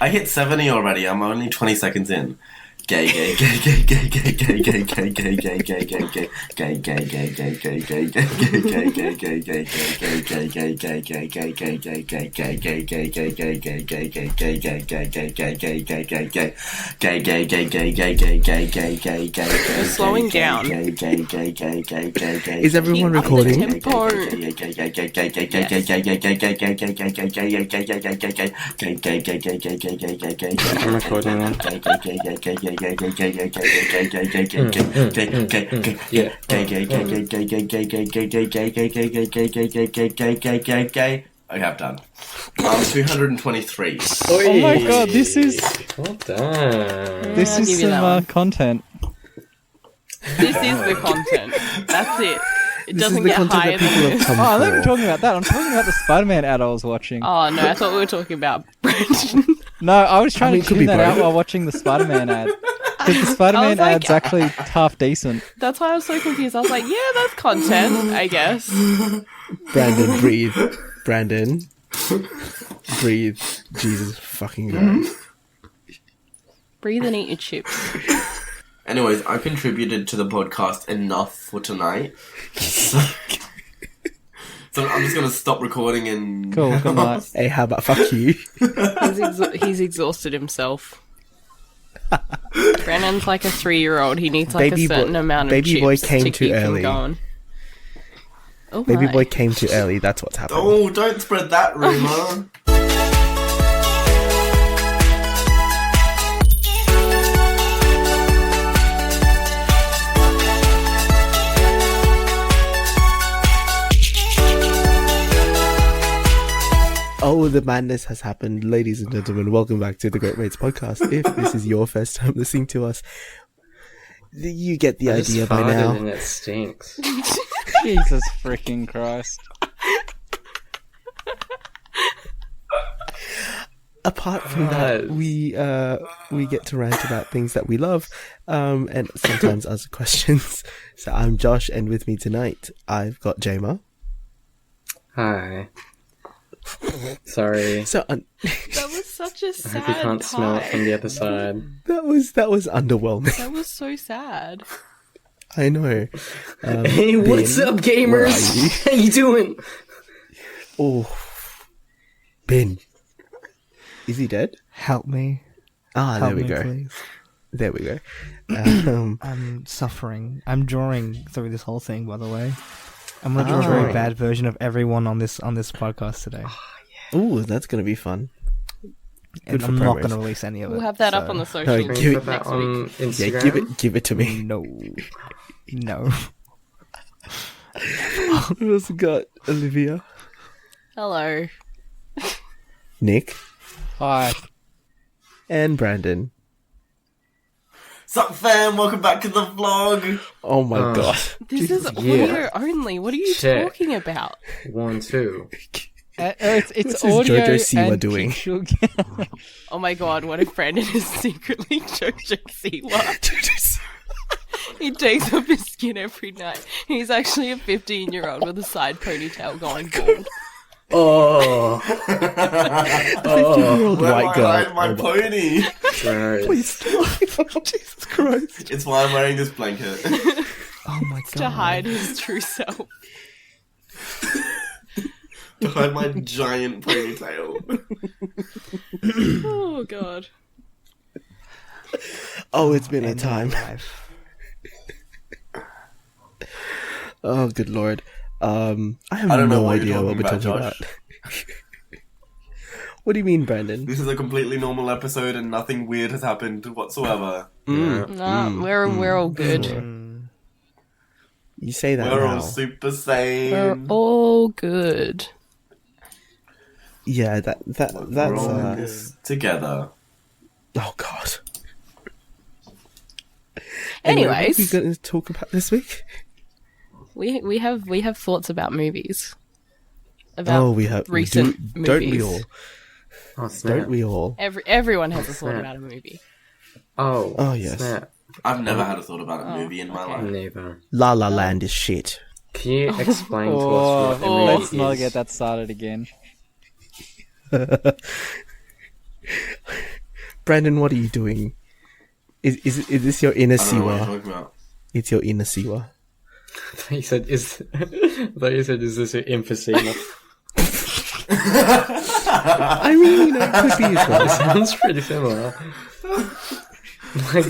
I hit 70 already. I'm only 20 seconds in. Gay. Slowing down. Is everyone recording? I'm recording now. I have done. 223. Oh my god, this is Well done. this is some content. This is the content. That's it. It This doesn't is the get content higher that people than have this. come Oh, I'm not even for. talking about that. I'm talking about the Spider-Man ad I was watching. Oh no, I thought we were talking about Brendan. No, I was trying mean, to it could tune be that both. out while watching the Spider-Man ad. Because the Spider-Man like, ad's actually half decent. That's why I was so confused. I was like, yeah, that's content, I guess. Brandon, breathe. Brandon, breathe. Jesus fucking Christ. Breathe and eat your chips. Anyways, I contributed to the podcast enough for tonight. So I'm just gonna stop recording and... Cool, good night. Hey, how about fuck you? He's exhausted himself. Brennan's like a 3-year-old. He needs like Baby a certain boy- amount of baby chips boy came to too keep early. him going. Oh Baby my. boy came too early. That's what's happened. Oh, don't spread that rumour. Oh, the madness has happened. Ladies and gentlemen, welcome back to the Great Mates podcast. If this is your first time listening to us, you get the I just idea by farted now. and it stinks. Jesus freaking Christ. Apart from that, we get to rant about things that we love, and sometimes answer questions. So I'm Josh, and with me tonight, I've got Jeimer. Hi. Sorry. So That was such a I sad hope you can't smell it time. from the other side. that was underwhelming. That was so sad. I know. Hey, what's Ben, up, where gamers? are you? How you doing? Oh, Ben, is he dead? Help me. Ah, Help there we me, go. please. There we go. I'm suffering. I'm drawing through this whole thing, by the way. I'm gonna draw a very bad version of everyone on this podcast today. Ooh, that's gonna be fun. And for I'm not promos. gonna release any of it. We'll have that up so- on the No, social Can give we it- put that next on week. Instagram? Yeah, give it to me. No. No. We also got Olivia, Hello. Nick, Hi. and Brandon. Sup fam, welcome back to the vlog. Oh my god. This is yeah. audio only. What are you Shit. talking about? 1, 2. It's What's this audio Jojo Siwa and doing? pixel- Oh my god, what if Brandon is secretly Jojo Siwa? He takes off his skin every night. He's actually a 15-year-old with a side ponytail going bald. Oh, 15-year-old Where white am I girl. riding my Oh my- pony? gross. Please stop. Jesus Christ. It's why I'm wearing this blanket. Oh my god. To hide his true self. To hide my giant ponytail. Oh god. Oh, it's been a End of time. life. Oh, good lord. I have I don't know no what idea you're what we're talking talking about, about. What do you mean, Brandon? This is a completely normal episode and nothing weird has happened whatsoever. No, we're all good. You say that We're now. all super We're sane. all good. Yeah, that's We're all in this together. oh god. Anyways, what are we going to talk about this week? we have thoughts about movies. About Oh, we have. recent Don't we movies. all? Oh, snap. Don't we all? Everyone has a thought Snap. about a movie. Oh, yes. Snap. I've never had a thought about a movie in my okay. life. Neither. La La Land is shit. Can you explain to Oh, us what a movie let's not is? get that started again. Brandon, what are you doing? Is this your inner I don't know what you're Siwa? talking about. It's your inner Siwa. I thought you said, is this your emphysema? I mean, you know, it could be as It well. sounds pretty similar. Like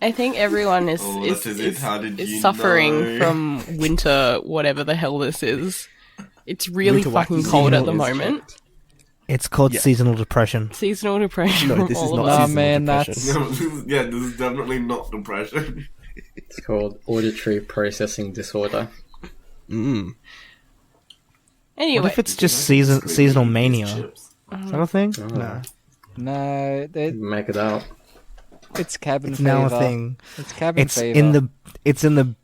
I think everyone is Oh, this is it. How did you suffering know? from winter, whatever the hell this is. It's really Winter fucking wacky cold at the seasonal moment. It's called Yeah. seasonal depression. Seasonal depression No, from this is all not of us. Oh seasonal man, depression. that's No, this is definitely not depression. It's called auditory processing disorder. Mm. Anyway, What if it's just seasonal mania? Is Chips. that a thing? Oh. No. no. Make it up. It's cabin It's fever. now a thing. It's cabin It's fever. in the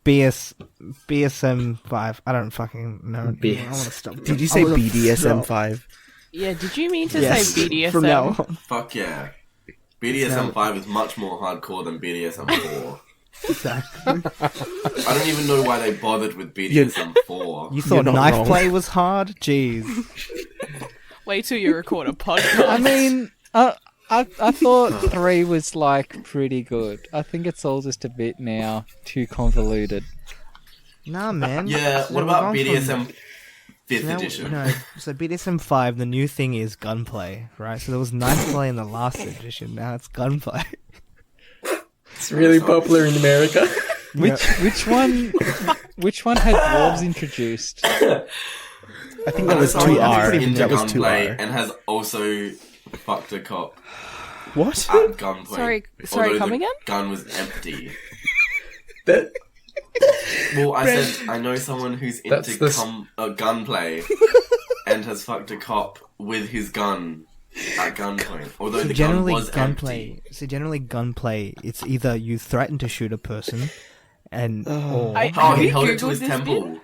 BSM 5. I don't fucking know. BS. I want to stop. Did you say BDSM 5? yeah, did you mean to Yes. say BDSM? From now on. Fuck yeah. BDSM 5 is much more hardcore than BDSM 4. Exactly. I don't even know why they bothered with BDSM 4. You thought not knife wrong. play was hard? Jeez. Wait till you record a podcast. I mean, I thought 3 was like pretty good. I think it's all just a bit now too convoluted. Nah, man. Yeah, So what we're about going from- BDSM 5th So now- edition? No, so BDSM 5, the new thing is gunplay, right? So there was knife play in the last edition. Now it's gunplay. It's really popular in America. Which one had dwarves introduced? I think that was Someone 2R. who's into That was gunplay 2R. and has also fucked a cop What? at gunplay. Sorry, although come the again? gun was empty. That Well, I said I know someone who's That's into the gunplay and has fucked a cop with his gun at gunpoint. Although the gun Generally, was gunplay. empty. So generally, gunplay. It's either you threaten to shoot a person, and or I- Oh, he you held it to Googled his this temple.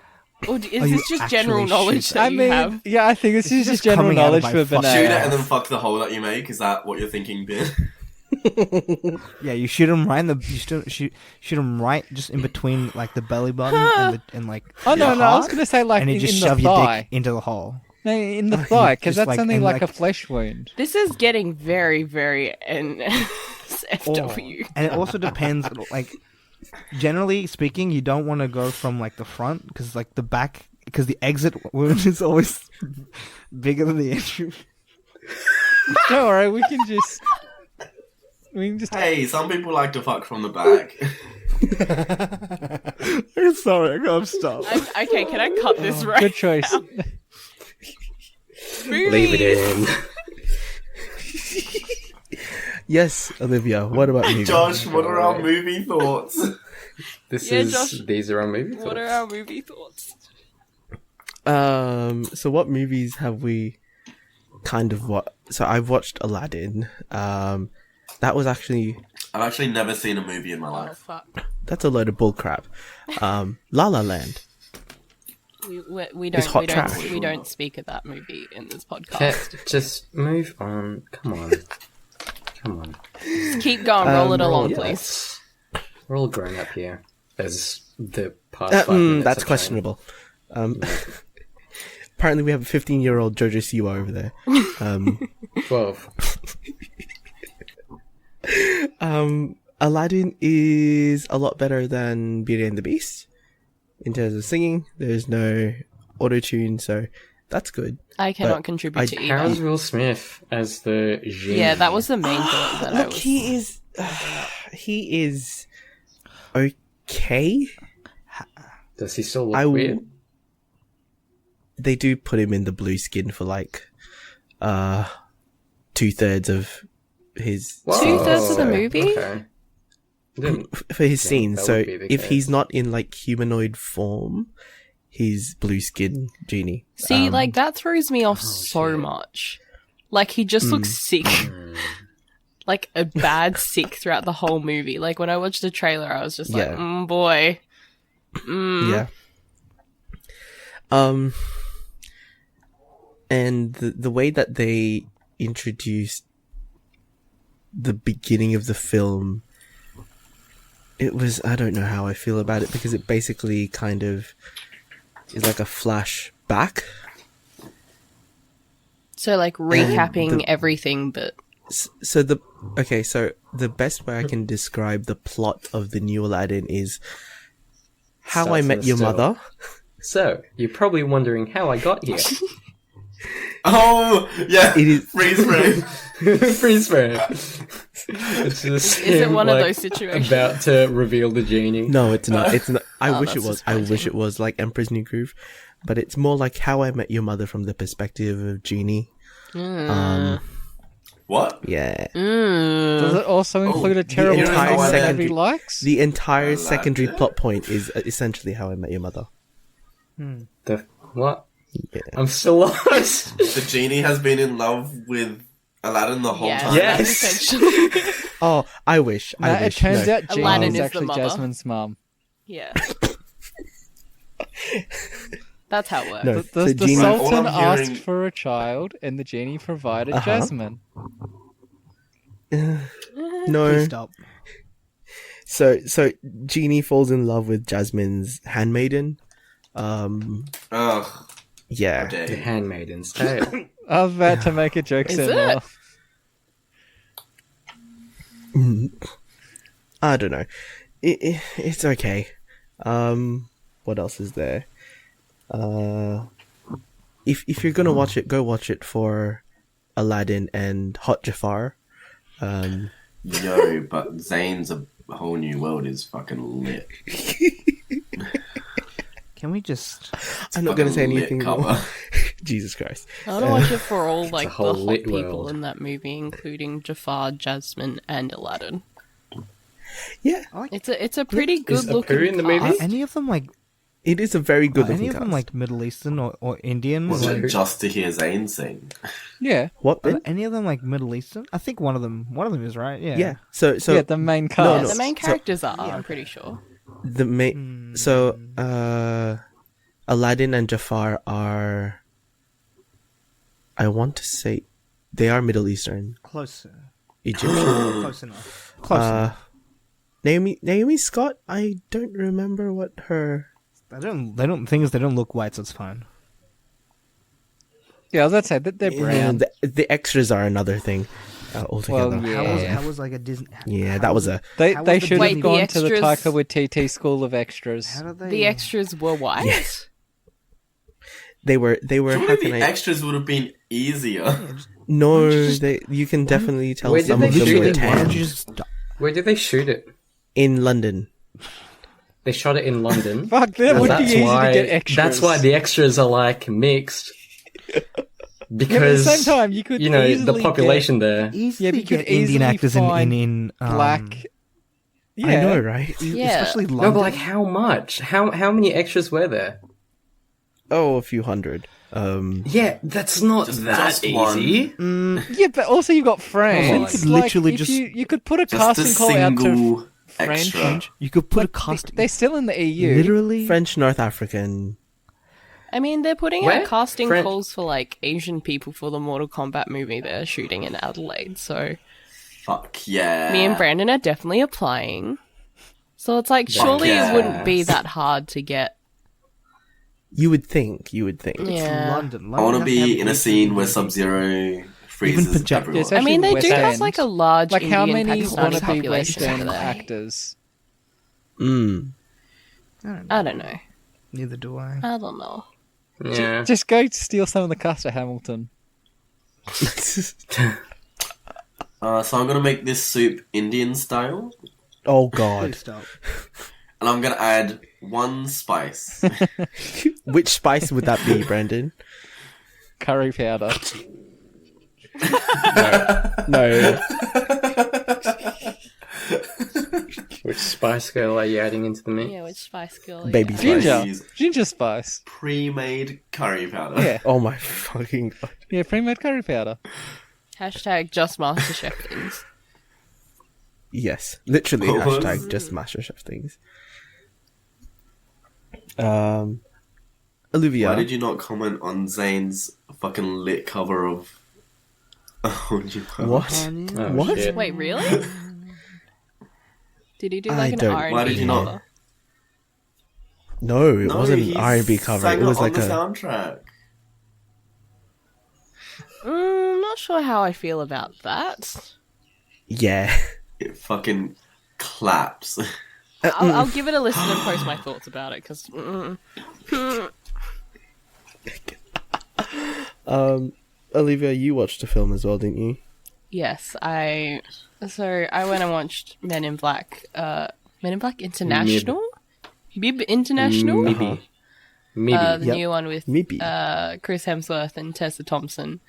Or is you this just general actually knowledge shoot that I you mean, have? yeah, I think this This is is just general coming out of knowledge my for fucking- Shoot it Binaya. and then fuck the hole that you make. Is that what you're thinking, Ben? yeah, you shoot him right in the shoot him right just in between like the belly button and like. Oh no, your no, I was heart, gonna say like and you in just the shove your thigh. dick into the hole. No, in the thigh, because Just that's only and like a flesh wound. This is getting very, very NSFW. And it also depends, like, generally speaking, you don't want to go from, like, the front, because, like, the back, because the exit wound is always bigger than the entry. Don't worry, we can just. Hey, some people like to fuck from the back. Sorry, I gotta stop. Okay, can I cut this right? Good choice. leave it in. Yes, Olivia, what about you? Josh, what are our movie thoughts? These are our movie What are thoughts. our movie thoughts? So what movies have we kind of watched? So I've watched Aladdin. That was actually, I've actually never seen a movie in my Oh life. fuck. that's a load of bullcrap. La La Land. We It's hot don't trash. we don't speak of that movie in this podcast. Cat, just move on. Come on. Come on. Just keep going, roll it along, yeah. please. We're all grown up here. As the past 5 minutes That's have questionable. Apparently we have a 15-year-old Jojo Siwa over there. shown. 12. Aladdin is a lot better than Beauty and the Beast in terms of singing. There's no auto-tune, so that's good. I cannot But contribute to How's either. Will Smith as the genie? Yeah, that was the main thought that I Look, was. he is okay. Does he still look I weird? They do put him in the blue skin for like 2/3 of his Whoa. 2/3 of the movie? Okay. Didn't- for his Yeah, scenes. that So would be the if case. he's not in like humanoid form, he's blue skin genie. See, like that throws me off Oh, so shit. much. Like he just looks sick, like a bad sick throughout the whole movie. Like when I watched the trailer, I was just like, Yeah. boy. Yeah. And the way that they introduced the beginning of the film, it was, I don't know how I feel about it, because it basically kind of is like a flashback. So like recapping everything, but So the best way I can describe the plot of the new Aladdin is How I Starts Met in a Your still. Mother. So, you're probably wondering how I got here. Oh, yeah. It is- Freeze frame. Freeze frame. It's just is it him, one of like, those situations? about to reveal the genie. No, it's not. It's not. I Oh, wish it that's was. I wish it was like Emperor's New Groove, but it's more like How I Met Your Mother from the perspective of Genie. What? Yeah. Does it also include a terrible entire thing that secondary- nobody likes? The entire I secondary like it. plot point is essentially How I Met Your Mother. The what? Yeah. I'm still lost. The genie has been in love with Aladdin the whole time. Yeah. that's essentially. Oh, I wish. No, I it wish. turns No. out Genie Aladdin is is the actually mother. Jasmine's mum. Yeah. That's how it works. No. The So Genie- Sultan All I'm hearing- asked for a child, and the genie provided Uh-huh. Jasmine. No. Please stop. So Genie falls in love with Jasmine's handmaiden. Ugh. Yeah. How dare The you. Handmaiden's Tale. I was about to make a joke Is similar. it? I don't know. It's okay. What else is there? If you're gonna watch it, go watch it for Aladdin and Hot Jafar. Yo, but Zane's A Whole New World is fucking lit. Can we just? I'm not gonna say Fucking lit anything cover. more. Jesus Christ. I want to watch it for all like the whole hot lit people world. in that movie, including Jafar, Jasmine, and Aladdin. Yeah, It's a pretty good looking Apu in the movie? Are any of them like? it is a very good Are any looking of them cast. like Middle Eastern or Indian? Was Like, it just to hear Zane sing? Yeah, What? are Ben? any of them like Middle Eastern? I think one of them is right. Yeah. Yeah. So yeah, the main No, cast. no. The main So- characters are, I'm pretty sure. the main. So Aladdin and Jafar are. I want to say, they are Middle Eastern, Closer. Egyptian. Close enough. Close enough. Naomi Scott. I don't remember what her. They don't. Thing is, they don't look white, so it's fine. Yeah, I was about to say that they're brown. The extras are another thing altogether. Well, yeah. How was like a Disney? Yeah, that was a. They How they was the should Wait, have the gone to the extras- Taika Waititi school of extras. How did they? The extras were white. Yes. They were. How Surely can the I? extras would have been easier. No, you can definitely tell Where did some they of them shoot were it? Why don't tan. you just? Where did they shoot it? In London. They shot it in London. Fuck, that would be easy to get extras. That's why the extras are like mixed. Yeah, but at Because the same time, you could you know the easily population there. Easily Yeah, but you could get Indian easily actors find in black. Yeah, I know, right? Yeah. especially London. No, but like how much? How many extras were there? Oh, a few hundred. Yeah, that's not just one. easy. Yeah, but also you've got France. You could Like, literally if just- you could put a Just a casting call out to single French. extra. You could put a Like, cast. they're still in the EU. Literally. French North African. I mean, they're putting Where? out casting French- calls for like Asian people for the Mortal Kombat movie they're shooting in Adelaide. So Fuck yeah. me and Brandon are definitely applying. So it's like, surely it wouldn't be yes. that hard to get. You would think. Yeah. London. I want to have be to in a have scene where Indian- Sub-Zero freezes Punjab- everyone. Yes, I mean, they West do have End. like a large Like how Indian many Pakistani want to be population West over End there. actors? I don't know. Neither do I. I don't know. Yeah. Just go steal some of the cast of Hamilton. So I'm gonna make this soup Indian style, Oh Please God. stop. and I'm gonna add one spice. Which spice would that be, Brandon? Curry powder. No. Which Spice Girl are you adding into the mix? Yeah, which Spice Girl? Baby yeah. spice. Ginger. Use Ginger spice. pre-made curry powder. Yeah. Oh my fucking God. Yeah, pre-made curry powder. Hashtag just MasterChef things. Yes, literally. What was- Hashtag just MasterChef things. Olivia. Why did you not comment on Zane's fucking lit cover of. What? Oh, What? shit. Wait, really? Did he do like an don't- R&B Why did you not- cover? No, it No, wasn't he an R&B cover. sang It was on like the a. soundtrack. Not sure how I feel about that. Yeah. It fucking claps. I'll give it a listen and post my thoughts about it, because... Olivia, you watched the film as well, didn't you? Yes, I went and watched Men in Black International? MIB International? Maybe. Maybe. The Yep. new one with Maybe. Chris Hemsworth and Tessa Thompson.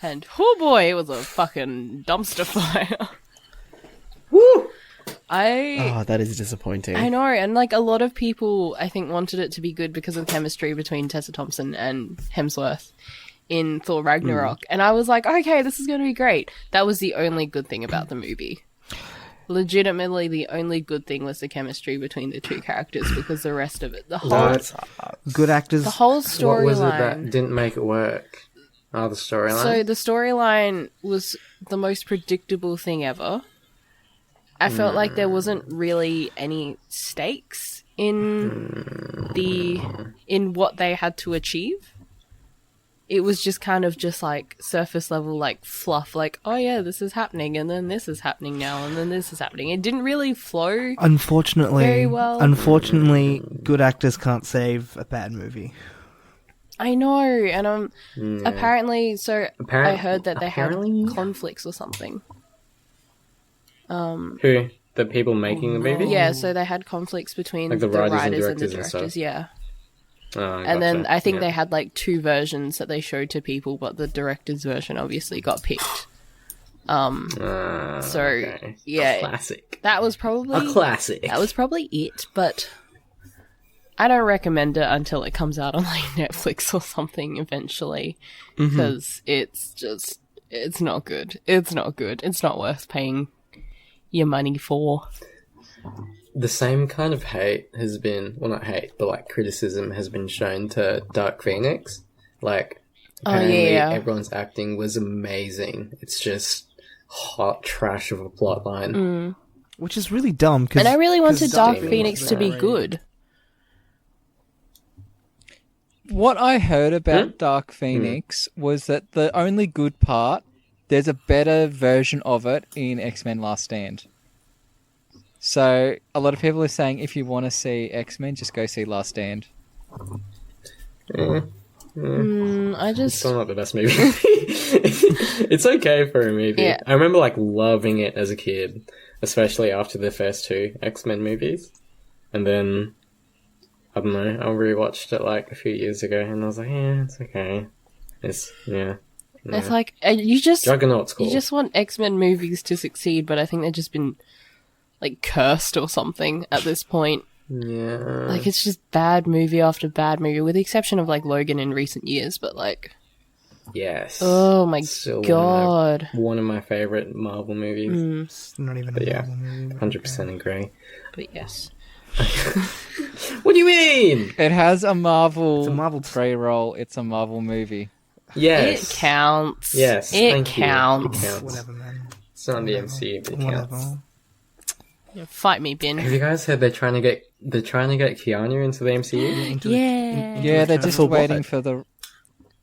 And, oh boy, it was a fucking dumpster fire. Woo! Oh, that is disappointing. I know, and like a lot of people, I think, wanted it to be good because of the chemistry between Tessa Thompson and Hemsworth in Thor Ragnarok. And I was like, okay, this is going to be great. That was the only good thing about the movie. Legitimately, the only good thing was the chemistry between the two characters, because the rest of it, the whole Good actors. whole What was it that storyline. didn't make it work? Oh, the storyline? So the storyline was the most predictable thing ever. I felt like there wasn't really any stakes in what they had to achieve. It was just kind of just like surface level, like fluff, like, oh yeah, this is happening, and then this is happening now, and then this is happening. It didn't really flow. Unfortunately, Very well. good actors can't save a bad movie. I know, and apparently, so I heard that they had apparently? conflicts or something. Who? The people making the movie? Yeah, so they had conflicts between Like the the writers and writers and the directors and stuff. directors, yeah. Oh, And then gotcha. I think Yeah. they had like two versions that they showed to people, but the director's version obviously got picked. So okay. yeah, Classic. that was probably A classic. That was probably it, but I don't recommend it until it comes out on like Netflix or something eventually, because it's not good. It's not good. It's not worth paying your money for. The same kind of hate has been, well, not hate, but like criticism has been shown to Dark Phoenix. Like, apparently yeah. everyone's acting was amazing. It's just hot trash of a plot line. Which is really dumb. And I really wanted 'cause Dark Phoenix Phoenix is to be very- good. What I heard about Dark Phoenix was that the only good part, there's a better version of it in X-Men Last Stand. So a lot of people are saying if you want to see X-Men, just go see Last Stand. I It's just still not the best movie. It's okay for a movie. Yeah. I remember like loving it as a kid, especially after the first two X-Men movies. And then, I don't know, I rewatched it like a few years ago and I was like, yeah, it's okay. It's it's like you just Juggernaut's cool. you just want X-Men movies to succeed, but I think they've just been like cursed or something at this point. Yeah. Like it's just bad movie after bad movie, with the exception of like Logan in recent years. But like, Yes. oh my Still god, One of my favorite Marvel movies. It's not even But a yeah, Marvel movie. 100% agree. but yes, What do you mean? It has a Marvel, It's a Marvel pre-roll. It's a Marvel movie. Yes. it counts. Yes, it thank you. counts. It counts. Whatever, man. It's not in the MCU, but it Whatever. counts. Fight me, Bin. Have you guys heard they're trying to get Keanu into the MCU? Yeah, they're just For what? waiting for the.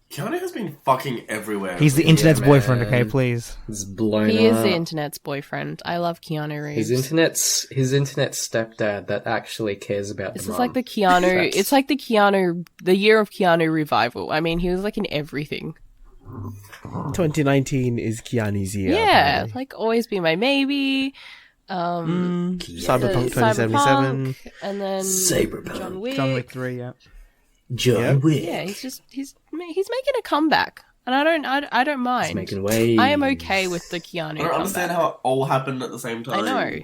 Keanu has been fucking everywhere. He's the internet's Yeah, boyfriend, man. okay, please. It's blown He is up. the internet's boyfriend. I love Keanu Reeves. His internet stepdad that actually cares about This the is mom. like the Keanu. That's- It's like the year of Keanu revival. I mean, he was like in everything. 2019 is Keanu's year. Yeah, apparently. like always be my maybe. Cyberpunk 2077. Cyberpunk, and then Cyberpunk. John Wick. John Wick 3, yeah. John Wick. Yeah, he's making a comeback, and I don't mind. He's making waves. I am okay with the Keanu I don't comeback. understand how it all happened at the same I time. know.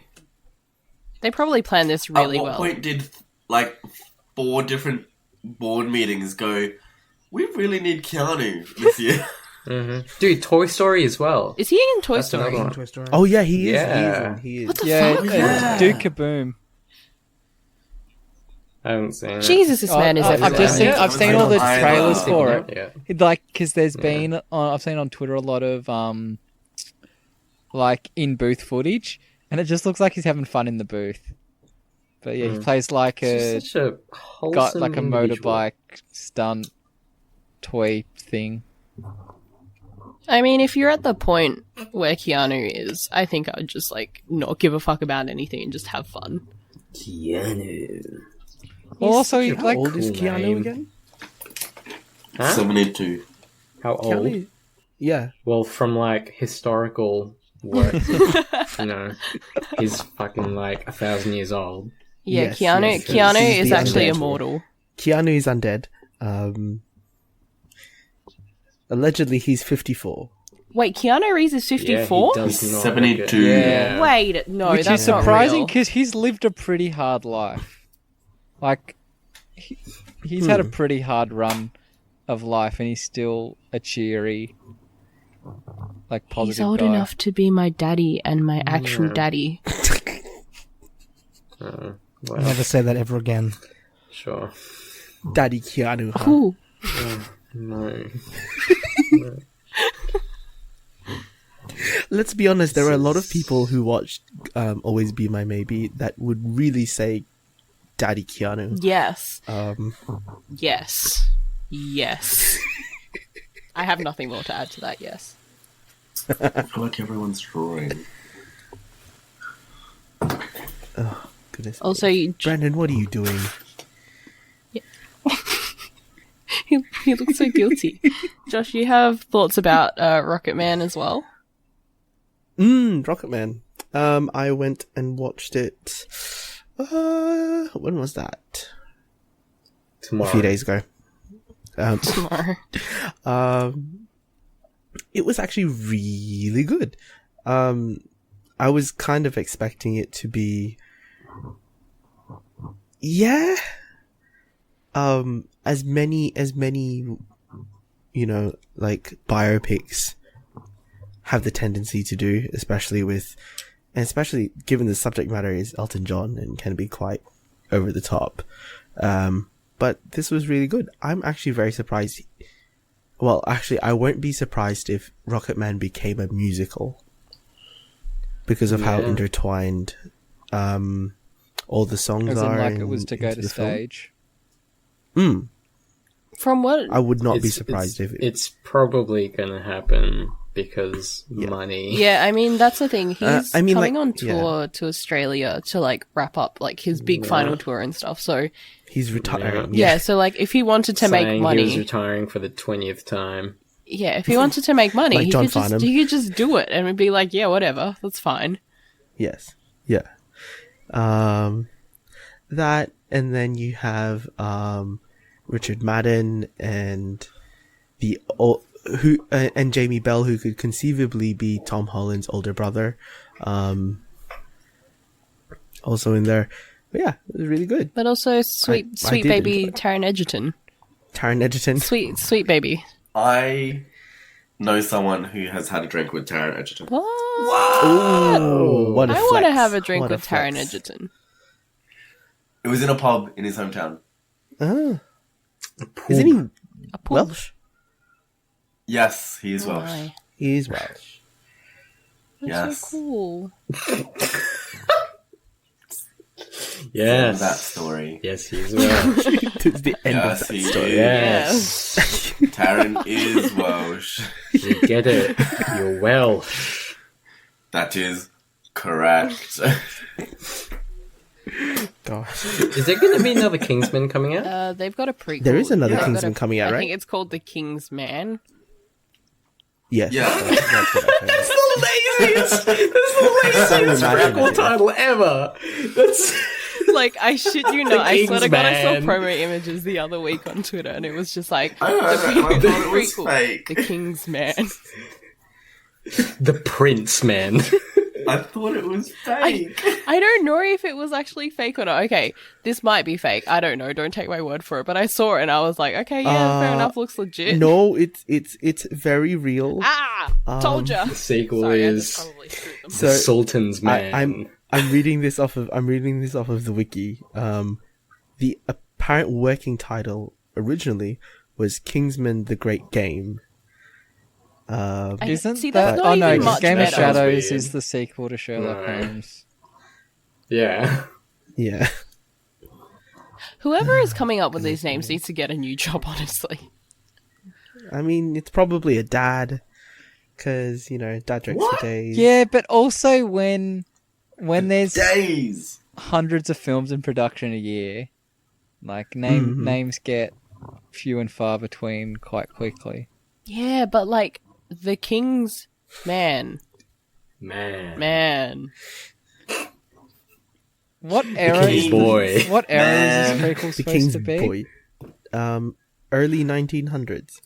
They probably planned this really At what well. point did like 4 different board meetings go, we really need Keanu this year? Dude, Toy Story as well. Is he in Toy That's Story? another one. Toy Story. Oh yeah, he is. Yeah. He is. What the Yeah, fuck? yeah. Duke Kaboom. I haven't seen it. Jesus, this man is everywhere. I've seen all the I trailers haven't for seen it. it. Like, because there's been, I've seen on Twitter a lot of like in booth footage, and it just looks like he's having fun in the booth. But yeah, he plays like a He's such a got wholesome like a individual. motorbike stunt toy thing. I mean, if you're at the point where Keanu is, I think I'd just like not give a fuck about anything and just have fun. Keanu. Well, also, How like, old is cool Keanu name. again? Huh? 72. How old? Keanu- Yeah. Well, from like historical work, he's fucking like 1,000 years old. Yeah, Yes, Keanu. yes, Keanu he's is the actually undead. immortal. Keanu is undead. Allegedly, he's 54. Wait, Keanu Reeves is 54? Yeah, he does not 72. look it. Yeah. Wait, no, which that's is not surprising real. because he's lived a pretty hard life. Like, he's had a pretty hard run of life, and he's still a cheery, like, positive He's old guy. enough to be my daddy and my actual daddy. Well, Never say that ever again. sure. Daddy Keanu. Huh? Cool. No. Let's be honest, there are a lot of people who watched Always Be My Maybe that would really say Daddy Keanu. Yes. Um, Yes. Yes. I have nothing more to add to that, yes. I feel like everyone's drawing. goodness. Also, Brandon, what are you doing? he looks so guilty. Josh, you have thoughts about Rocket Man as well? Rocket Man. I went and watched it. When was that? Tomorrow. A few days ago. Tomorrow. It was actually really good. I was kind of expecting it to be, as many, like biopics have the tendency to do, especially given the subject matter is Elton John and can be quite over the top. But this was really good. I'm actually very surprised. Well, actually, I won't be surprised if Rocket Man became a musical because of how Yeah. intertwined all the songs As in, are. like, it was to go into to the film. stage. From what? I would not be surprised if it's probably gonna happen because money. Yeah, I mean, that's the thing. He's I mean, coming like, on tour to Australia to, like, wrap up, like, his big final tour and stuff. So, he's retiring. yeah, so, like, if he wanted to make Saying money... he was retiring for the 20th time. Yeah, if he wanted to make money, Like he, John could just, Farnham. he could just do it and would be like, yeah, whatever, that's fine. Yes. Yeah. That, and then you have Richard Madden and and Jamie Bell, who could conceivably be Tom Holland's older brother, also in there. But yeah, it was really good. But also sweet I did baby enjoy it. Taron Egerton. Taron Egerton. Sweet baby. I know someone who has had a drink with Taron Egerton. What? Oh, what a I want to flex. have a drink What with Taron flex. Egerton. It was in a pub in his hometown. Ah. Isn't he A pool. Welsh? Yes, he is Oh Welsh. my. He is Welsh. That's Yes. so cool. Yes. That story. Yes, he's Welsh. It's the end Yes, of that he story. is. Yes. Taron is Welsh. You get it. You're Welsh. That is correct. Gosh. Is there going to be another Kingsman coming out? They've got a prequel. There is another They've got Kingsman coming out, I right? think it's called The King's Man. Yes. Yeah. That's what I heard. That's the laziest prequel title ever. That's Like, I shit you not. I swear to King's God, I saw Man. promo images the other week on Twitter, and it was just like, I thought it was prequel, fake. The King's Man. the Prince, man. I thought it was fake. I don't know if it was actually fake or not. Okay, this might be fake. I don't know. Don't take my word for it. But I saw it and I was like, okay, yeah, fair enough. Looks legit. No, it's very real. Told ya. The sequel Sorry, I is just probably screwed them. The Sultan's Man. I'm reading this off of the wiki. the apparent working title originally was Kingsman: The Great Game. Isn't see, that? that's not Oh no, even much Game of better. Shadows Weird. is the sequel to Sherlock No. Holmes. Yeah. Yeah. Whoever is coming up with these names needs to get a new job, honestly. I mean, it's probably a dad, because, you know, dad jokes for days. Yeah, but also when there's Days. hundreds of films in production a year, like names get few and far between quite quickly. Yeah, but like the King's Man. What era King's is Boy. What era is Man. this prequel The supposed King's to be? Boy. Early 1900s.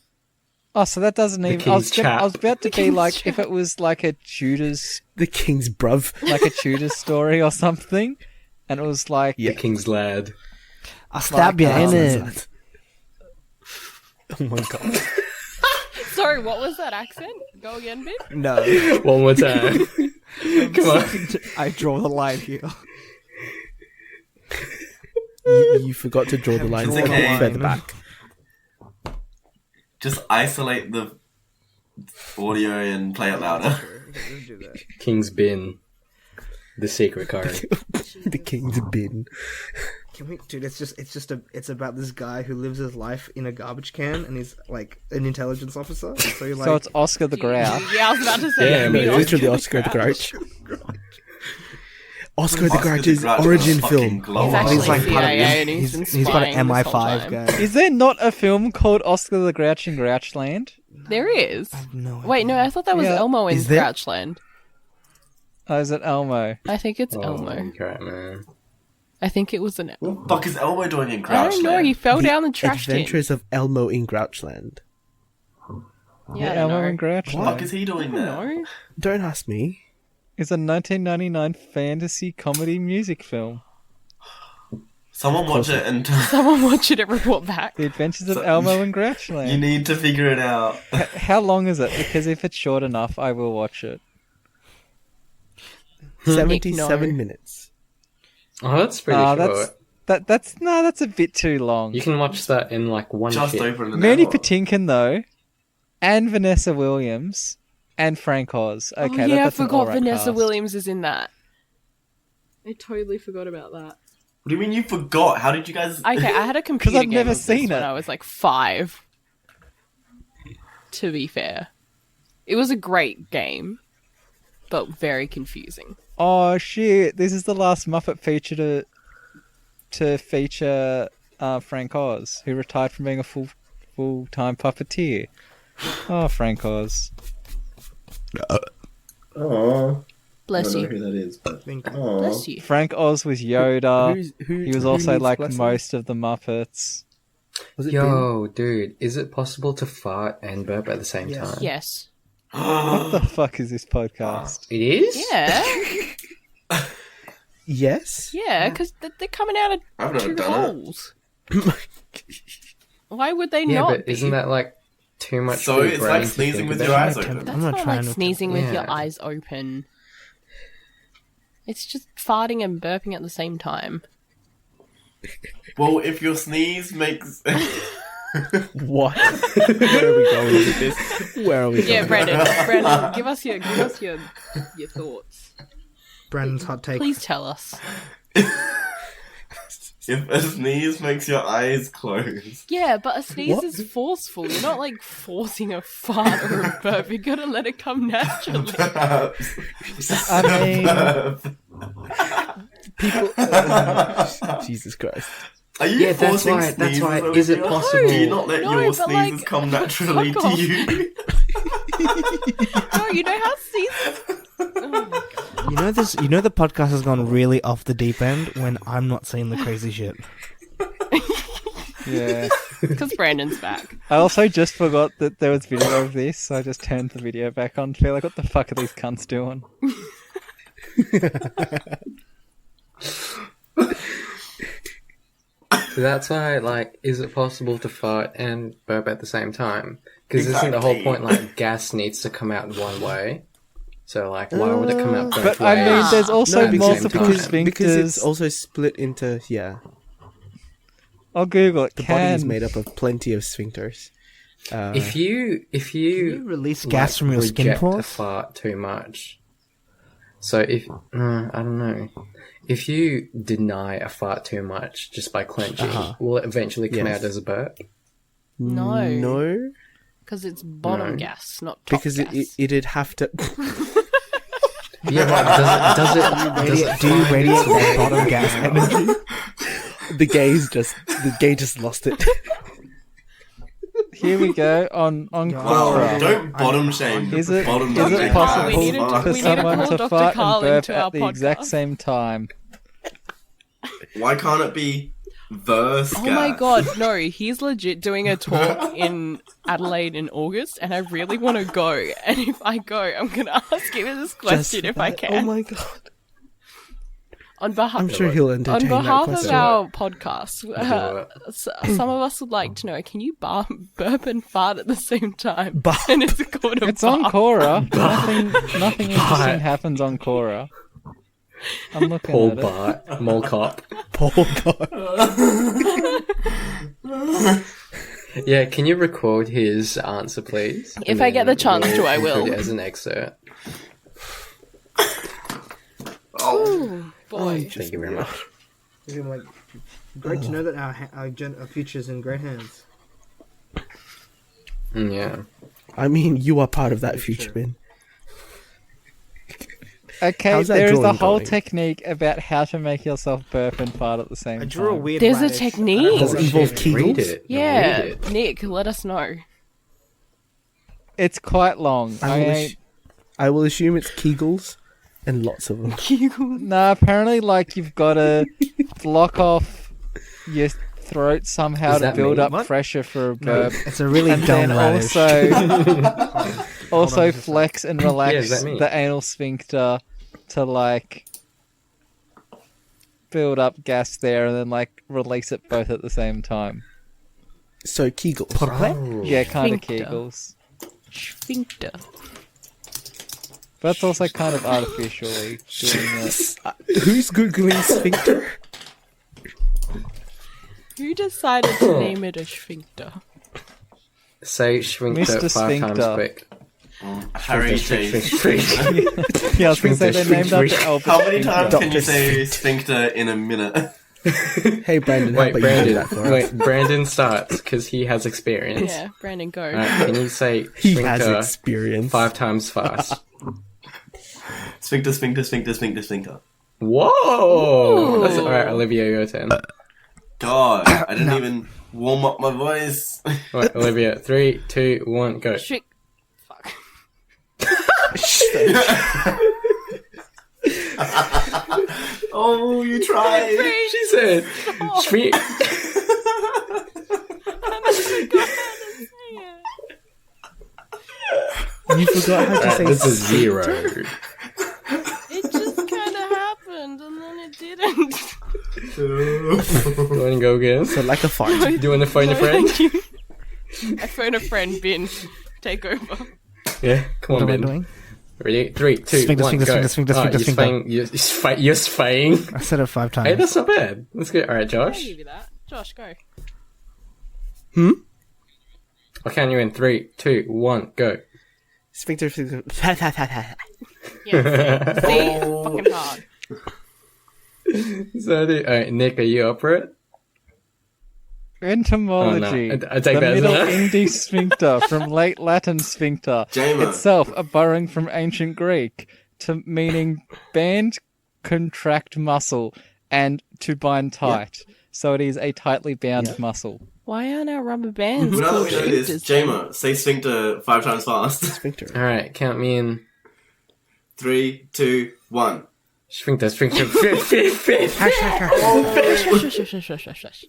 Oh, so that doesn't even. I was, King's I was Chap. about to The be King's like, Chap. if it was like a Tudors, The King's bruv. like a Tudors story or something, and it was like, Yeah. The King's Lad. I'll stab you in it. Oh my god. Sorry, what was that accent? Go again, babe? No, One more time. Come on. I draw the line here. You forgot to draw the lines Draw the line. further back. Just isolate the audio and play it louder. King's Bin. The secret card. The King's bin. Can we, dude? It's about this guy who lives his life in a garbage can, and he's like an intelligence officer. So you're like, so it's Oscar the Grouch. Yeah, I was about to say. Yeah, you but mean Literally Oscar Oscar the Grouch. Oscar the Oscar Grouch's Grouch is origin a fucking film. glow He's up. actually he's like part of CIA and he's been part of spying this whole MI5 time. guy. Is there not a film called Oscar the Grouch in Grouchland? There is. No, Wait, no, I thought that was Yeah. Elmo in Is there? Grouchland. Oh, is it Elmo? I think it's Oh, Elmo. crap, man. I think it was an. What the fuck is Elmo doing in I Crouch? don't know. He fell The down the trash can. Adventures of Elmo in Grouchland. Yeah, I don't Elmo know. in What the fuck Grouchland. is he doing there? No. Don't ask me. It's a 1999 fantasy comedy music film. Someone watch it and Someone watch it and report back. The Adventures of So- Elmo and you Grouchland. need to figure it out. How long is it? Because if it's short enough, I will watch it. 77 no. minutes. Oh, that's pretty short. That's a bit too long. You can watch that in like one Just hit. over an Mandy hour. Patinkin though, and Vanessa Williams, and Frank Oz. Okay, oh yeah, I that's an forgot alright Vanessa cast. Williams is in that. I totally forgot about that. What do you mean you forgot? How did you guys... Okay, I had a computer I've game never of this seen when it. I was like 5. To be fair, it was a great game, but very confusing. Oh shit! This is the last Muppet feature to feature Frank Oz, who retired from being a full-time puppeteer. Oh, Frank Oz. Aww. Bless you. who that is, but... Bless you. Frank Oz was Yoda. Who He was who also needs like blessing? most of the Muppets. Was it Yo, dude, is it possible to fart and burp at the same Yes. time? Yes. What the fuck is this podcast? It is? Yeah. Bin? Yes? Yeah, because they're coming out of I've never two done it. holes. Why would they Yeah, not but be? isn't that like too much So for your it's brain like to sneezing think with about? your eyes I'm open. That's not not trying like to- sneezing with your Yeah. eyes open. It's just farting and burping at the same time. Well, if your sneeze makes... What? Where are we going with this? Where are we going? Yeah, Brandon, give us your thoughts. Brandon's hot take. Please tell us. If a sneeze makes your eyes close... Yeah, but a sneeze What? is forceful. You're not like forcing a fart or a burp. You gotta let it come naturally. I mean, Jesus Christ. Are you Yeah, that's forcing why- that's sneezes, why- Olivia? is it possible- Do you not let No, your but, sneezes like, come naturally fuck to off. you? No, you know how sneezes. Oh my god. You know the podcast has gone really off the deep end when I'm not saying the crazy shit. yeah. Because Brandon's back. I also just forgot that there was video of this, so I just turned the video back on to feel like, what the fuck are these cunts doing? So that's why, like, is it possible to fart and burp at the same time? Because isn't the whole Exactly. point, like, gas needs to come out one way? So, like, why would it come out both But ways? I mean, there's also No, because- multiple because sphincters. Because it's also split into, yeah. I'll Google it. The body is Can made up of plenty of sphincters. If you You release gas from your skin reject a pores. fart too much. So if I don't know, if you deny a fart too much just by clenching, will it eventually come Yes. out as a burp? No. No, Because it's bottom No. gas, not top because gas. it'd have to. Yeah, but does it Do you find radiate its way- that bottom gas energy? the gay just lost it. Here we go on Wow, Quora. don't bottom shame. Is it bottom is shame. it possible We need to- for we need to someone call to Dr. fart and Carl burp into our at the exact podcast. same time? Why can't it be the Oh my god, no, he's legit doing a talk in Adelaide in August, and I really want to go. And if I go, I'm going to ask him this question if I that. can. Oh my god! On behalf, I'm sure he'll on entertain that behalf of question. our podcast, Do some of us would like to know, can you burp and fart at the same time? Barp. And it's called a It's on barp. Quora. Nothing interesting happens on Quora. I'm looking Paul at it. Bart, Mole Cop. Paul God. Yeah, can you record his answer, please? If And I get then the chance we'll to, I include will. it as an excerpt. Ooh, boy. Thank you very much. Great to know that our future's in great hands. Yeah. I mean, you are part of that future, man. Okay, How's that there is a drawing whole going? technique about how to make yourself burp and fart at the same I drew a time. weird. There's a radish. technique. Does it involve Kegels? Read it. Yeah, Read it. Nick, let us know. It's quite long. I will assume it's Kegels and lots of them. No, apparently, like, you've got to block off your throat somehow Does to that build mean- up What? pressure for a No, burp. it's a really And dumb then radish. also on. flex and Yeah, relax does that mean- the anal sphincter to, like, build up gas there and then, like, release it both at the same time. So Kegels. Oh. Yeah, kind of Sphincter. Kegels. Sphincter. But it's also kind of artificially doing it. Who's googling sphincter? Who decided to name it a sphincter? Say Schwinkter Mr. 5 times Sphincter. quick. Harry Chase. Yeah, I was going to say they're named after Albert How many Sphincter. times can you Dr. say sphincter in a minute? Hey, Brandon, how Wait, about you do Brandon. that for us? Wait, Brandon starts because he has experience. Yeah, Brandon, go. Alright, can you say He has Schwinkter experience. 5 times fast? Sphincter, sphincter, sphincter, sphincter, sphincter. Whoa! That's alright, Olivia, your turn. God, I didn't even warm up my voice. Right, Olivia, 3, 2, 1, go. Shriek. Fuck. Oh, you tried. She said, Schwink. You forgot how to say This is sphincter? 0. It just kind of happened, and then it didn't. You want to go again? So like a fart. Do you want to phone a friend? Thank you. I phone a friend, Bin. Take over. Yeah, come What on, am I Ben. doing? Ready? 3, 2, Sphincter, 1, sphincter, go. sphincter, sphincter, Ah, sphincter, you're sphincter. You're sphincting. I said it 5 times. Hey, that's not bad. That's good. Alright, I'll Josh. give you that. Josh, go. I'll count you in 3, 2, 1, go. Sphincter, sphincter. Yeah. See? Fucking hard. So, alright, Nick, are you up for it? Entomology. Oh, no. I take the that as Middle a no. Indie sphincter from late Latin sphincter. Jeimer. Itself a borrowing from ancient Greek to meaning band, contract muscle, and to bind tight. So it is a tightly bound muscle. Why aren't our rubber bands Well, now that called we know this, sphincters then? Jeimer, say sphincter 5 times fast. Sphincter. Alright, count me in. 3, 2, 1. Sphincter, sphincter, fit. Shush, shush, shush, shush, shush, shush.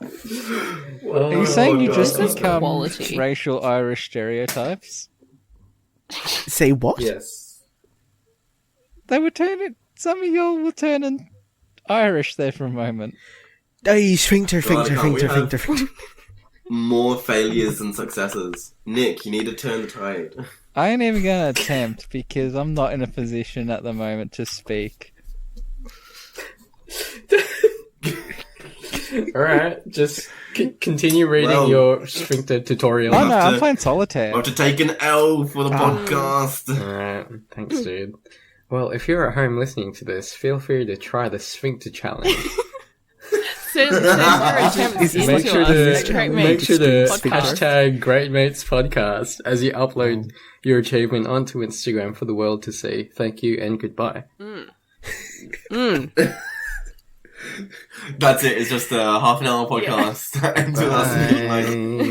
Are you saying you just This is become quality. racial Irish stereotypes? Say what? Yes. They would turn it. Some of y'all will turn in Irish there for a moment. Hey, sphincter, God, sphincter, can't we sphincter, have- sphincter, sphincter. More failures than successes. Nick, you need to turn the tide. I ain't even gonna attempt because I'm not in a position at the moment to speak. All right, just continue reading Well- your sphincter tutorial. Oh no, have I'm to- playing solitaire. I have to take an L for the podcast. Alright, thanks, dude. Well, if you're at home listening to this, feel free to try the sphincter challenge. Send your attempts in Make to sure us to at Great make Mates sure to Podcast. hashtag Great Mates Podcast as you upload your achievement onto Instagram for the world to see. Thank you and goodbye. That's it. It's just a half an hour podcast. And to us being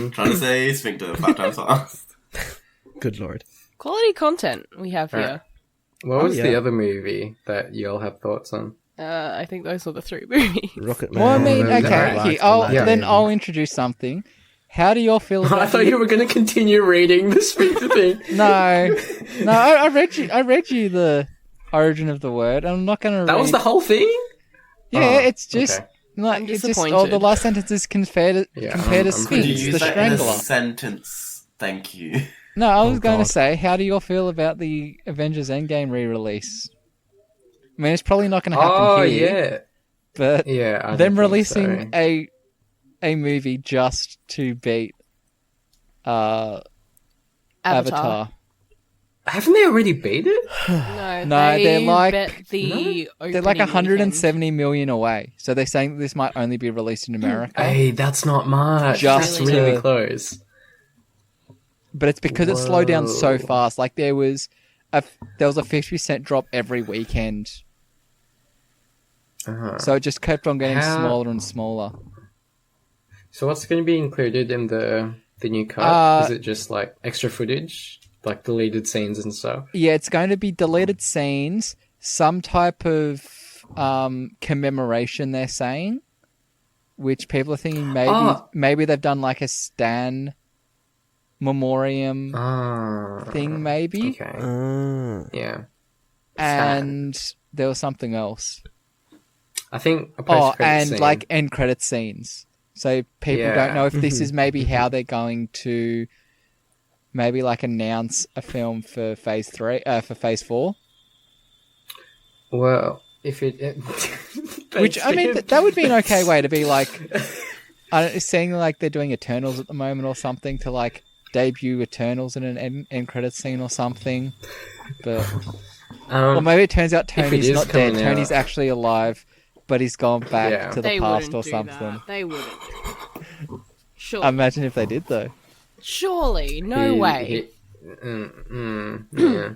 like, trying to say sphincter 5 times fast. Good lord. Quality content we have here. What was the yeah. other movie that y'all have thoughts on? I think those were the 3 movies. Rocket Man. Well, I mean, no, okay, no, here, Aladdin. then I'll introduce something. How do y'all feel about I thought you were going to continue reading the sphincter thing. No, I read you the origin of the word. I'm not going to. That was the whole thing? Yeah, Oh, it's just okay. like I'm it's just disappointed. the last sentence is compared to Yeah, compared to I'm Could pretty- you Sphinx, use the that in a Strangler. sentence? Thank you. No, I was going God. to say, how do you all feel about the Avengers Endgame re-release? I mean, it's probably not going to happen Oh, here, but Yeah, I them don't think releasing so. a movie just to beat Avatar. Haven't they already beat it? No, No, they're like- bet the They're like opening 170 million away, so they're saying this might only be released in America. Hey, that's not much. Just That's really to- close. But it's because it slowed down so Whoa. fast. Like there was a 50% drop every weekend, Uh-huh. so it just kept on getting How- smaller and smaller. So what's going to be included in the new cut? Is it just like extra footage, like deleted scenes and stuff? Yeah, it's going to be deleted scenes, some type of commemoration. They're saying, which people are thinking maybe they've done like a Stan memoriam thing, maybe. Okay. Yeah. And there was something else. I think a Oh, post-credit and scene. like end credit scenes. So people Yeah. don't know if this is maybe how they're going to maybe like announce a film for phase 3, for phase 4. Well, if it... Which, I mean, that would be an okay way to be like, seeing like they're doing Eternals at the moment or something to like debut Eternals in an end credit scene or something. But, or maybe it turns out it Tony's is not dead. coming Tony's out- actually alive, but he's gone back Yeah. to the They past wouldn't or do something. that. They wouldn't do that. Sure. Imagine if they did though. Surely. No way. Yeah.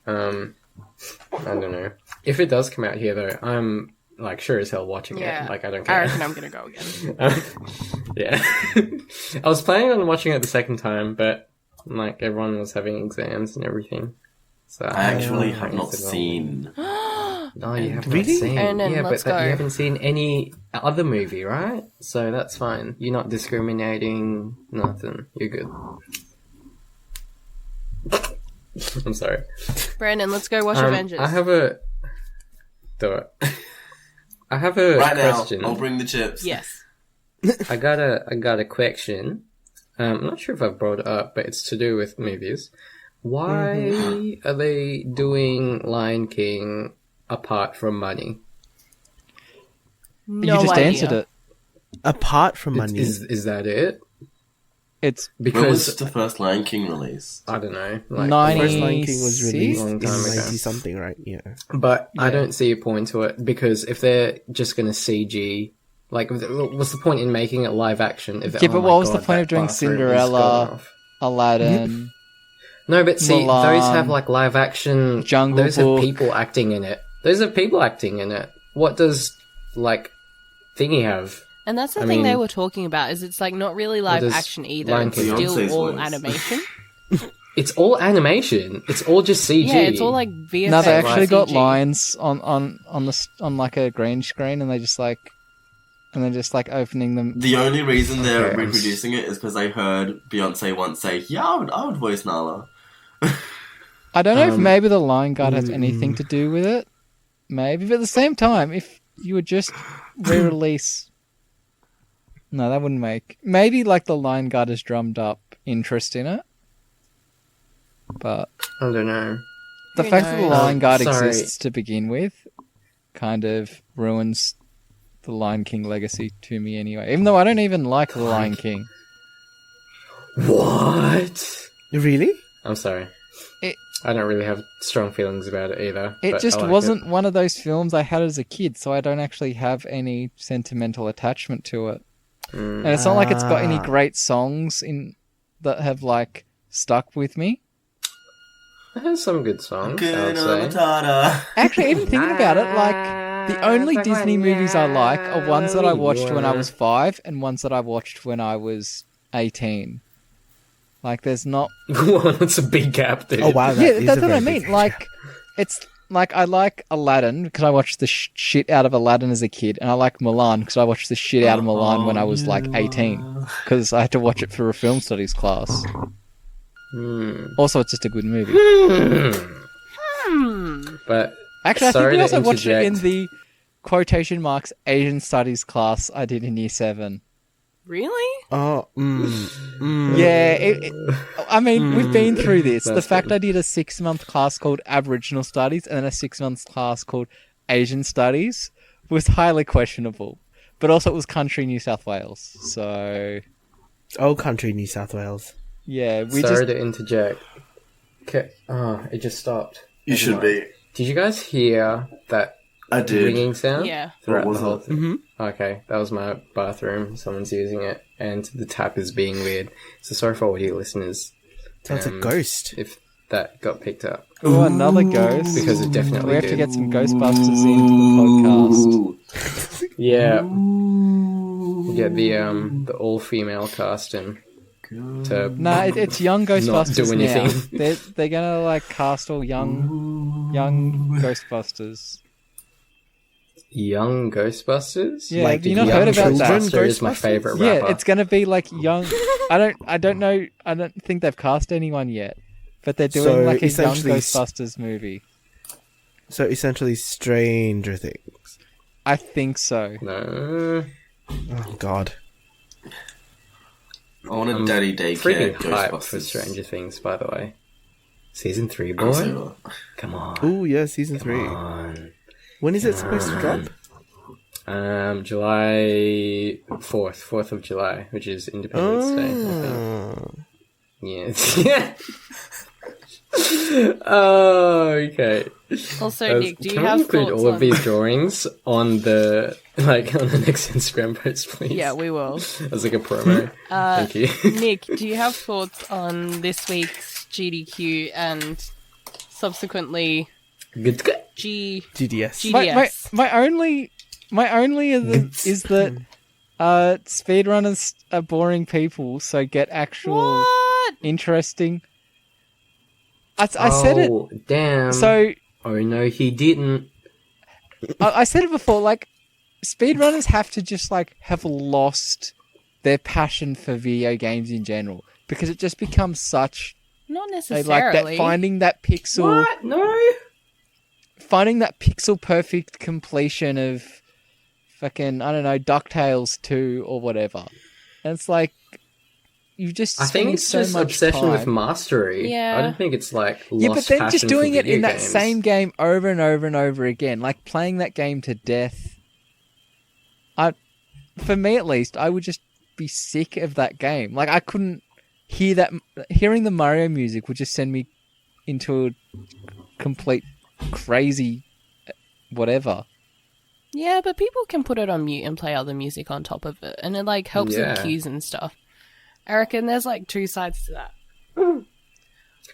I don't know. If it does come out here, though, I'm like sure as hell watching Yeah. it. Like I don't I care. reckon I'm going to go again. Yeah. I was planning on watching it the second time, but like everyone was having exams and everything. So I actually have not missed it all. seen. No, you haven't Really? seen. And then yeah, let's but go. you haven't seen any other movie, right? So that's fine. You're not discriminating. Nothing. You're good. I'm sorry. Brandon, let's go watch Avengers. I have a. Do it. I have a Right now, question. I'll bring the chips. Yes. I got a question. I'm not sure if I've brought it up, but it's to do with movies. Why are they doing Lion King apart from money? No you just idea. answered it. Apart from It's- money, Is that it? It's When was Because the first Lion King release? I don't know. Like, Nine- first Lion King was 96? released Long in time ago. 90 something, right? Yeah. But I Yeah. don't see a point to it because if they're just going to CG, like, what's the point in making it live action? If Yeah, but oh my what was the God, point that of doing bathroom is Cinderella? gone off. Aladdin. No, but see, Mulan, those have like live action. Jungle those Book. have people acting in it. Those are people acting in it. What does like thingy have? And that's the I thing they mean- were talking about, is it's like not really live does action either. Lion It's King- still Beyonce's all voice. animation. It's all animation. It's all just CG. Yeah, it's all like VFX. No, they actually got CG. lines on like a green screen, and they're just like opening them. The only reason they're Okay, I'm reproducing it is because I heard Beyonce once say, "Yeah, I would voice Nala." I don't know if maybe the line guard has anything to do with it. Maybe, but at the same time, if you would just re-release, no, that wouldn't make. Maybe like the line guard has drummed up interest in it, but I don't know. the Who fact that the knows? line guard Sorry. exists to begin with kind of ruins the Lion King legacy to me anyway. Even though I don't even like the Lion King. What? Really? I'm sorry. It- I don't really have strong feelings about it either. It but just I like wasn't one of those films I had as a kid, so I don't actually have any sentimental attachment to it. And it's not like it's got any great songs in that have like stuck with me. It has some good songs, I Good would say. Matata. Actually, even thinking about it, like the only Disney movies I like are ones that I watched when I was 5 and ones that I watched when I was 18. Like, there's not. Well, that's a big gap, dude. Oh wow, Yeah, that's what I mean. Like, it's like I like Aladdin because I watched the shit out of Aladdin as a kid, and I like Milan because I watched the shit out of Milan when I was like 18 because I had to watch it for a film studies class. Also, it's just a good movie. But Actually, I think sorry we to also watched it in interject. the quotation marks Asian studies class I did in year 7. Really? Oh, Yeah, I mean, we've been through this. The That's fact good. I did a 6-month class called Aboriginal Studies and then a 6-month class called Asian Studies was highly questionable. But also it was country New South Wales. So, Old country, New South Wales. yeah, we Sorry just... to interject. Okay. Oh, it just stopped. You should be. Did you guys hear that I did. ringing sound? Yeah. Throughout What the whole was thing? Okay, that was my bathroom. Someone's using it, and the tap is being weird. So sorry for all you listeners Sounds a ghost. if that got picked up. Oh, another ghost. Because it definitely We have to did. get some Ghostbusters into the podcast. Yeah. Get the all-female cast in to Nah, it's young Ghostbusters do now. anything. They're gonna like cast all young Ghostbusters. young Ghostbusters. Yeah, Like have you the not young heard about children that? Buster is my Ghostbusters? favorite rapper. Yeah, it's gonna be like young. I don't know. I don't think they've cast anyone yet, but they're doing So, like a young essentially Ghostbusters movie. So essentially, Stranger Things. I think so. No. Oh God. I want a Daddy Daycare Freaking hype for Ghostbusters. Stranger Things, by the way. Season 3, boy. Crossover. Come on. Oh yeah, season 3. Come on. When is it supposed to drop? July 4th of July, which is Independence Day, I think. Yeah. Oh, okay. Also, Nick, do you Can we have include thoughts all of on... these drawings on the on the next Instagram post, please? Yeah, we will. As like a promo. Thank you. Nick, do you have thoughts on this week's GDQ and subsequently Good. GDS. GDS? My only is that speedrunners are boring people, so get actual What? interesting. I said it. Oh, damn. So Oh no, he didn't. I said it before. Like speedrunners have to just like have lost their passion for video games in general because it just becomes such Not like necessarily. that finding that pixel. What? No. Finding that pixel perfect completion of fucking, I don't know, DuckTales 2 or whatever. And it's like, you just I think spend it's so just much obsession with time. mastery. Yeah. I don't think it's like lost Yeah, but then passion just doing for it video in that games. same game over and over and over again, like playing that game to death. For me at least, I would just be sick of that game. Like I couldn't hear that. Hearing the Mario music would just send me into a complete crazy whatever. Yeah, but people can put it on mute and play other music on top of it, and it like helps Yeah. with cues and stuff. I reckon there's like two sides to that.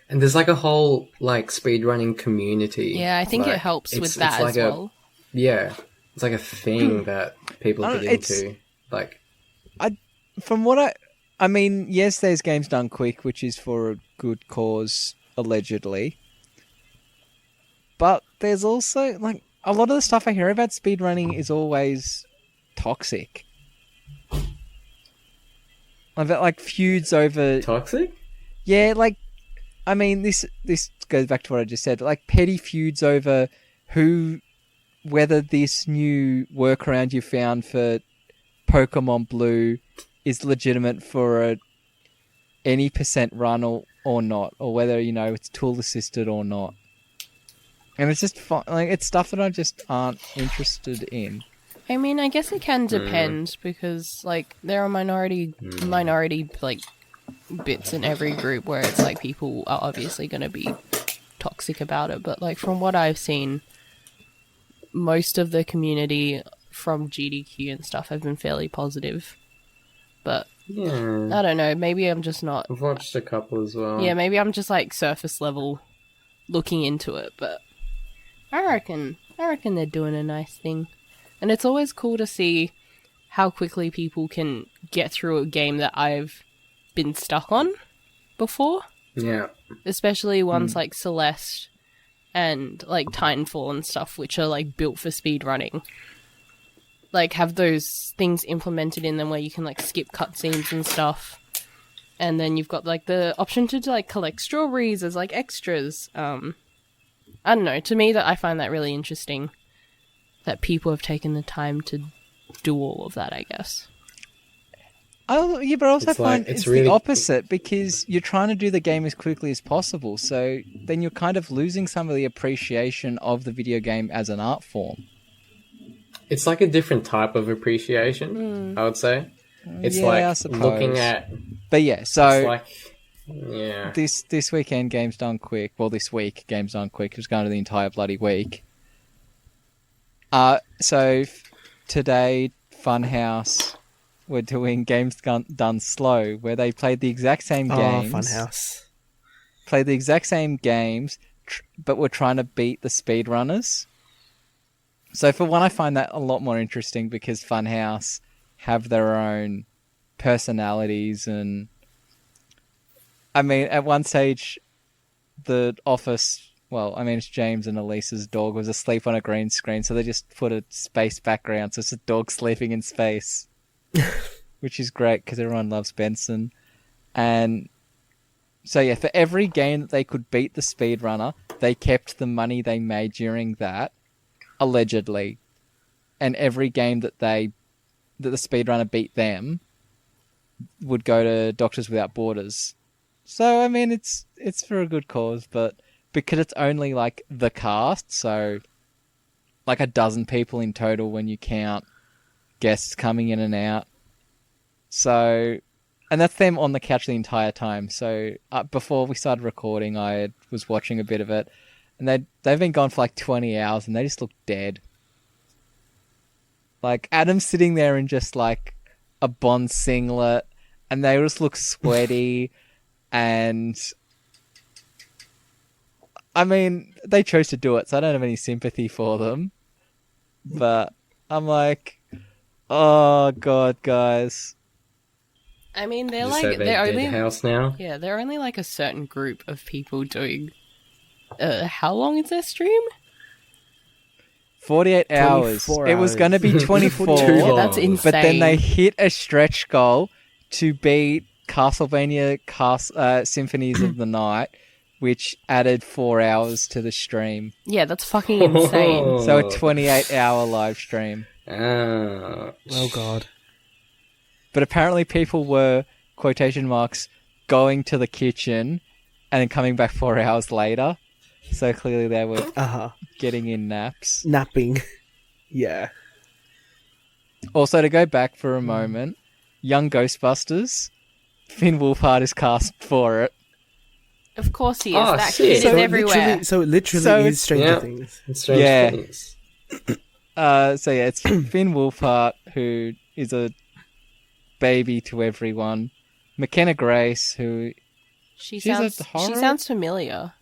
And there's like a whole like speedrunning community. Yeah, I think Like, it helps with it's that like as well. Yeah, it's like a thing that people I get don't- it's- into. Like, From what I mean, yes, there's games done quick, which is for a good cause, allegedly. But there's also, like, a lot of the stuff I hear about speedrunning is always toxic. About, like, feuds over... toxic? Yeah, like, I mean, this goes back to what I just said. Like, petty feuds over whether this new workaround you found for Pokemon Blue is legitimate for any percent run or not, or whether, you know, it's tool assisted or not. And it's just fun. Like, it's stuff that I just aren't interested in. I mean, I guess it can depend because, like, there are minority like bits in every group where it's like people are obviously going to be toxic about it. But like from what I've seen, most of the community from GDQ and stuff have been fairly positive. But Yeah. I don't know. Maybe I'm just not. I've watched a couple as well. Yeah, maybe I'm just like surface level looking into it. But I reckon they're doing a nice thing. And it's always cool to see how quickly people can get through a game that I've been stuck on before. Yeah. Especially ones like Celeste and like Titanfall and stuff, which are like built for speed running. Like have those things implemented in them where you can like skip cutscenes and stuff. And then you've got like the option to like collect strawberries as like extras. I don't know. To me, that I find that really interesting. That people have taken the time to do all of that, I guess. Yeah, but I also It's like- find it's it's really- the opposite because you're trying to do the game as quickly as possible. So then you're kind of losing some of the appreciation of the video game as an art form. It's like a different type of appreciation, I would say. It's Yeah, I like suppose. looking at... But yeah, It's so like... Yeah. this weekend, Games Done Quick. Well, this week, Games Done Quick. It was going to the entire bloody week. Today, Funhouse were doing Games Done Slow, where they played the exact same games. Oh, Funhouse. Played the exact same games, but were trying to beat the speedrunners. So for one, I find that a lot more interesting because Funhouse have their own personalities and... I mean, at one stage, the office... Well, I mean, it's James and Elisa's dog was asleep on a green screen, so they just put a space background, so it's a dog sleeping in space. Which is great, because everyone loves Benson. And so, yeah, for every game that they could beat the speedrunner, they kept the money they made during that, allegedly. And every game that the speedrunner beat them would go to Doctors Without Borders. So, I mean, it's for a good cause, but... Because it's only, like, the cast, so, like, 12 people in total when you count guests coming in and out. So, and that's them on the couch the entire time. So, before we started recording, I was watching a bit of it, and they've been gone for, like, 20 hours, and they just look dead. Like, Adam's sitting there in just, like, a Bond singlet, and they just look sweaty, and... I mean, they chose to do it, so I don't have any sympathy for them. But I'm like, oh god, guys. I mean, they're Just like say they're dead only house now. yeah, they're only like a certain group of people doing. How long is their stream? 48 hours. 24 It was hours. going to be 24, Too Yeah, long. that's insane. but then they hit a stretch goal to beat Castlevania Symphonies of the Night, which added 4 hours to the stream. Yeah, that's fucking insane. So a 28-hour live stream. Ah. Oh, God. But apparently people were, quotation marks, going to the kitchen and then coming back 4 hours later. So clearly they were Uh-huh. getting in naps. Napping. Yeah. Also, to go back for a moment, Young Ghostbusters, Finn Wolfhard is cast for it. Of course he is. Oh, That shit. kid is So everywhere. So it literally So is it's- Stranger Yeah. Things. It's Strange Yeah. Things. So yeah, it's Finn Wolfhard, who is a baby to everyone. McKenna Grace, who... She She's a sounds. horror? She sounds familiar.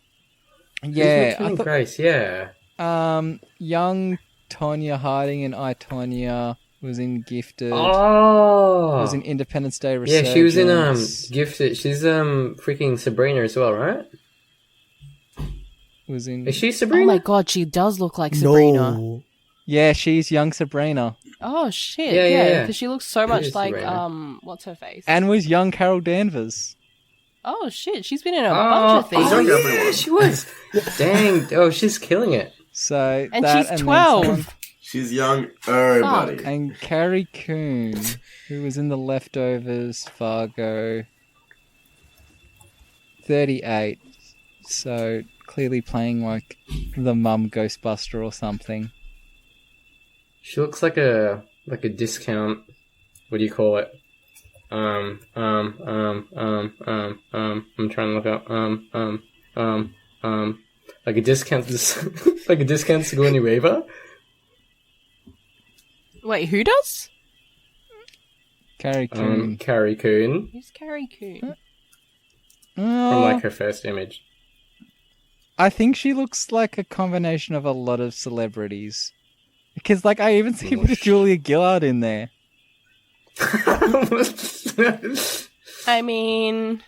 Yeah, Who's Grace, yeah. young Tonya Harding and I, Tonya, was in Gifted. Oh! Was in Independence Day Yeah, Resurgence. she was in Gifted. She's freaking Sabrina as well, right? Was in... Is she Oh Sabrina? my god, she does look like Sabrina. No. Yeah, she's young Sabrina. Oh shit! Yeah, yeah, Yeah, yeah. because she looks so She much is like Sabrina. what's her face? And was young Carol Danvers. Oh shit, she's been in a bunch of things. Oh, yeah. yeah, she was. Dang! Oh, she's killing it. So And that, she's then 12. someone- She's young, everybody. And Carrie Coon, who was in The Leftovers, Fargo. 38. So clearly playing like the mum Ghostbuster or something. She looks like a discount. What do you call it? I'm trying to look up. Like a discount, like a discount Sigourney Weaver. Wait, who does? Carrie Coon. Carrie Coon Who's Carrie Coon? from like her first image. I think she looks like a combination of a lot of celebrities. Because, like, I even see a bit of Julia Gillard in there. I mean...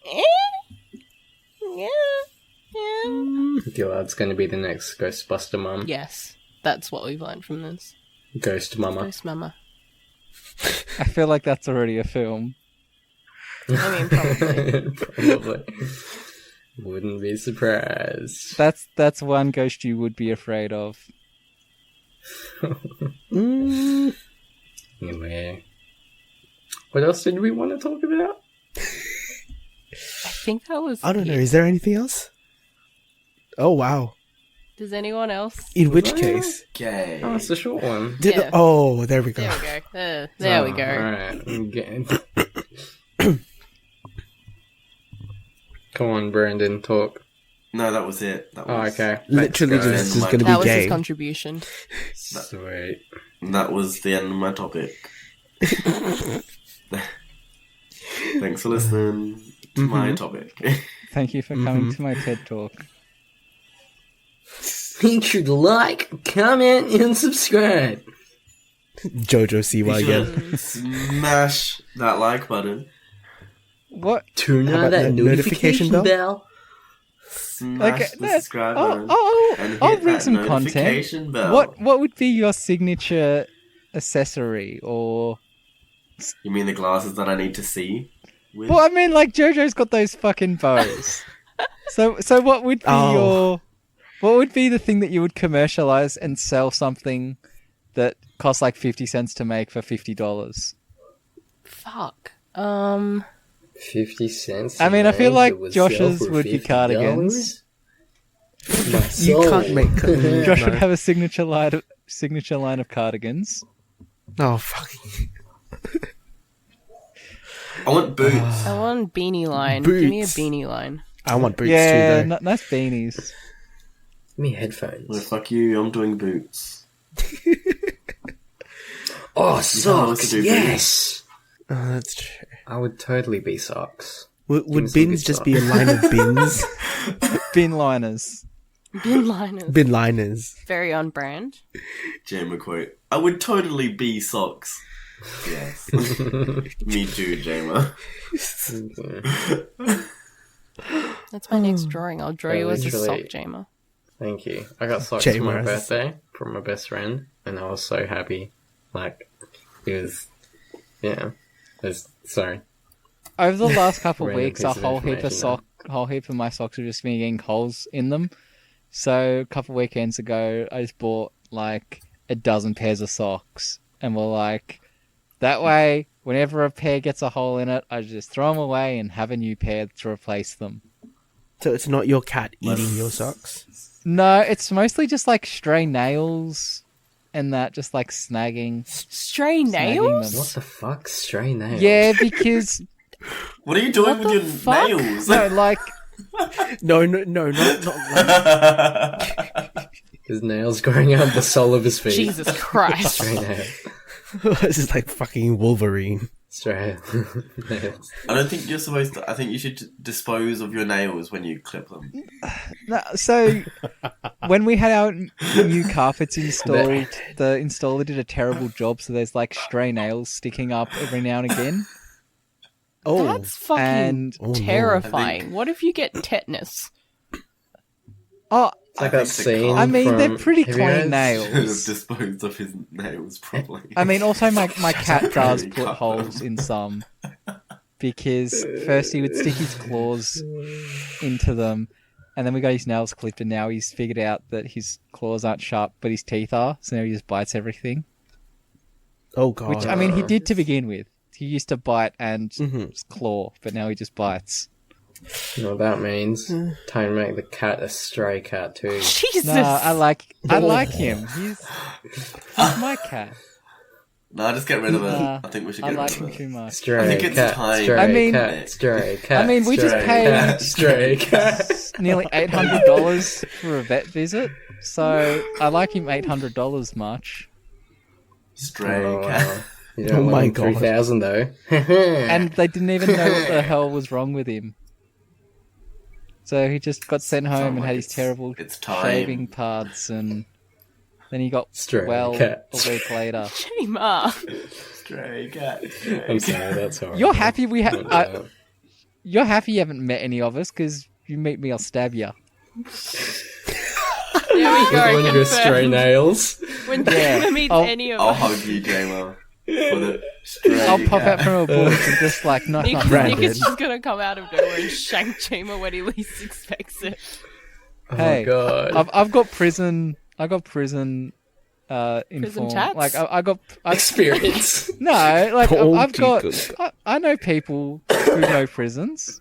Yeah. Gillard's going to be the next Ghostbuster mum. Yes, that's what we've learned from this. Ghost mama. Ghost Mama. I feel like that's already a film. I mean, probably. Probably. Wouldn't be surprised. That's one ghost you would be afraid of. Anyway. What else did we want to talk about? I think that was... I don't know. Is there anything else? Oh wow! Does anyone else? In which case? Okay. Oh, it's a short one. Yeah. Oh, there we go. There we go. There we go. Alright, I'm getting... Come on, Brandon, talk. No, that was it. That Oh, was, okay. Literally, Let's go. this is going to That be was gay. his contribution. Sweet. That was the end of my topic. Thanks for listening to my topic. Thank you for coming to my TED Talk. You should like, comment, and subscribe. Jojo Siwa Be again. sure to smash that like button. What? Turn How on about that that notification notification bell. Smash the subscribe button. And I'll hit bring that some content. notification bell. What would be your signature accessory or... You mean the glasses that I need to see? With? Well, I mean, like, JoJo's got those fucking bows. So what would be your... What would be the thing that you would commercialize and sell something that costs like 50 cents to make for $50? Fuck. 50 cents. I mean, I feel man, like that would Josh's sell for would be $50? cardigans. My You soul. can't make. Josh would No. have a signature line of cardigans. Oh fuck! I want boots. I want beanie line. Give me a Boots. beanie line. I want boots Yeah, too, though. nice beanies. Give me headphones. Well, fuck you, I'm doing boots. Oh, to socks! do Yes! Oh, that's true. I would totally be socks. Would me some bins good just be a line of bins? Bin liners. Bin liners. Bin liners. Very on brand. Jeimer quote. I would totally be socks. Yes. Me too, Jeimer. That's my next drawing. I'll draw you as a sock, Literally. Jamer. Thank you. I got socks for my Jeimer. birthday from my best friend, and I was so happy. Like, it was... Yeah. It was, sorry. Over the last couple of Random weeks, a piece of whole heap of my socks have just been getting holes in them. So a couple of weekends ago, I just bought like a dozen pairs of socks, and we're like, that way, whenever a pair gets a hole in it, I just throw them away and have a new pair to replace them. So it's not your cat eating your socks? No, it's mostly just like stray nails and that, just like snagging. Stray snagging nails? them. What the fuck? Stray nails? Yeah, because What are you doing What with the your fuck? nails? no, like No, not like... His nails growing out the sole of his feet. Jesus Christ. Stray nails. This is like fucking Wolverine. Stray nails. I don't think you're supposed to. I think you should dispose of your nails when you clip them. no, so when we had our new carpets installed, the installer did a terrible job. So there's like stray nails sticking up every now and again. Oh, That's fucking And Oh, no. terrifying. What if you get tetanus? oh, It's like that scene. I mean, they're from- pretty have you clean guys- Should have nails. disposed of his nails properly. I mean, also my cat does Really put cut holes them. in some because first he would stick his claws into them, and then we got his nails clipped, and now he's figured out that his claws aren't sharp, but his teeth are, so now he just bites everything. oh god. Which, I mean, he did to begin with. He used to bite and Mhm. just claw, but now he just bites. You know what that means? Time to make the cat a stray cat too. Jesus. No, I like him. He's my cat. No, just get rid of it. Nah, I think we should I get like rid him of it. too much. I Stray think it's cat, time. stray I mean- cat, stray cat. I mean, we just stray paid- cat, stray cat. Nearly $800 for a vet visit, so I like him $800 much. Stray Oh, cat. wow. You don't Oh want my him God. 3,000 though. And they didn't even know what the hell was wrong with him. So he just got sent home and like had his it's- terrible it's time. shaving pads, and then he got Stray well cat. a week later. Jeimer. Stray cat. Stray I'm cat. sorry, that's horrible. You're happy we Don't do have. that. You're happy you haven't met any of us, because you meet me, I'll stab you. There we With go. one of your stray confirmed. nails. When Yeah. Jeimer meets I'll- any of I'll us, hug you, Jeimer. For the stray I'll pop cat. out from a bush and just like knock Nick, my Nick Brandon. is just gonna come out of nowhere and shank Jeimer when he least expects it. Hey, Oh god. I've got prison. I got prison. Inform. tats? Like I got. Experience. No, like Oh, I've got. dear I know people who know prisons.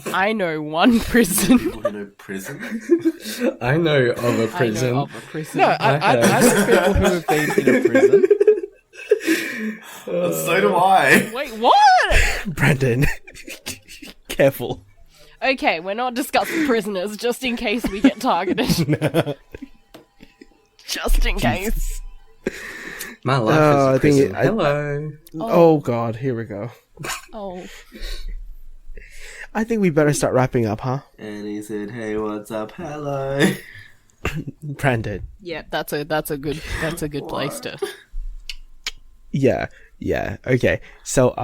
I know one prison. People who know prison. I know of a prison. I know of a prison. No, I know people who have been in a prison. So do I. Wait, what? Brandon, careful. Okay, we're not discussing prisoners, just in case we get targeted. Just in case. My life I is a think prison. I- Hello. Oh God, here we go. Oh, I think we better start wrapping up, huh? And he said, "Hey, what's up? Hello." Brandon. yeah, that's a good place to. Yeah. Okay. So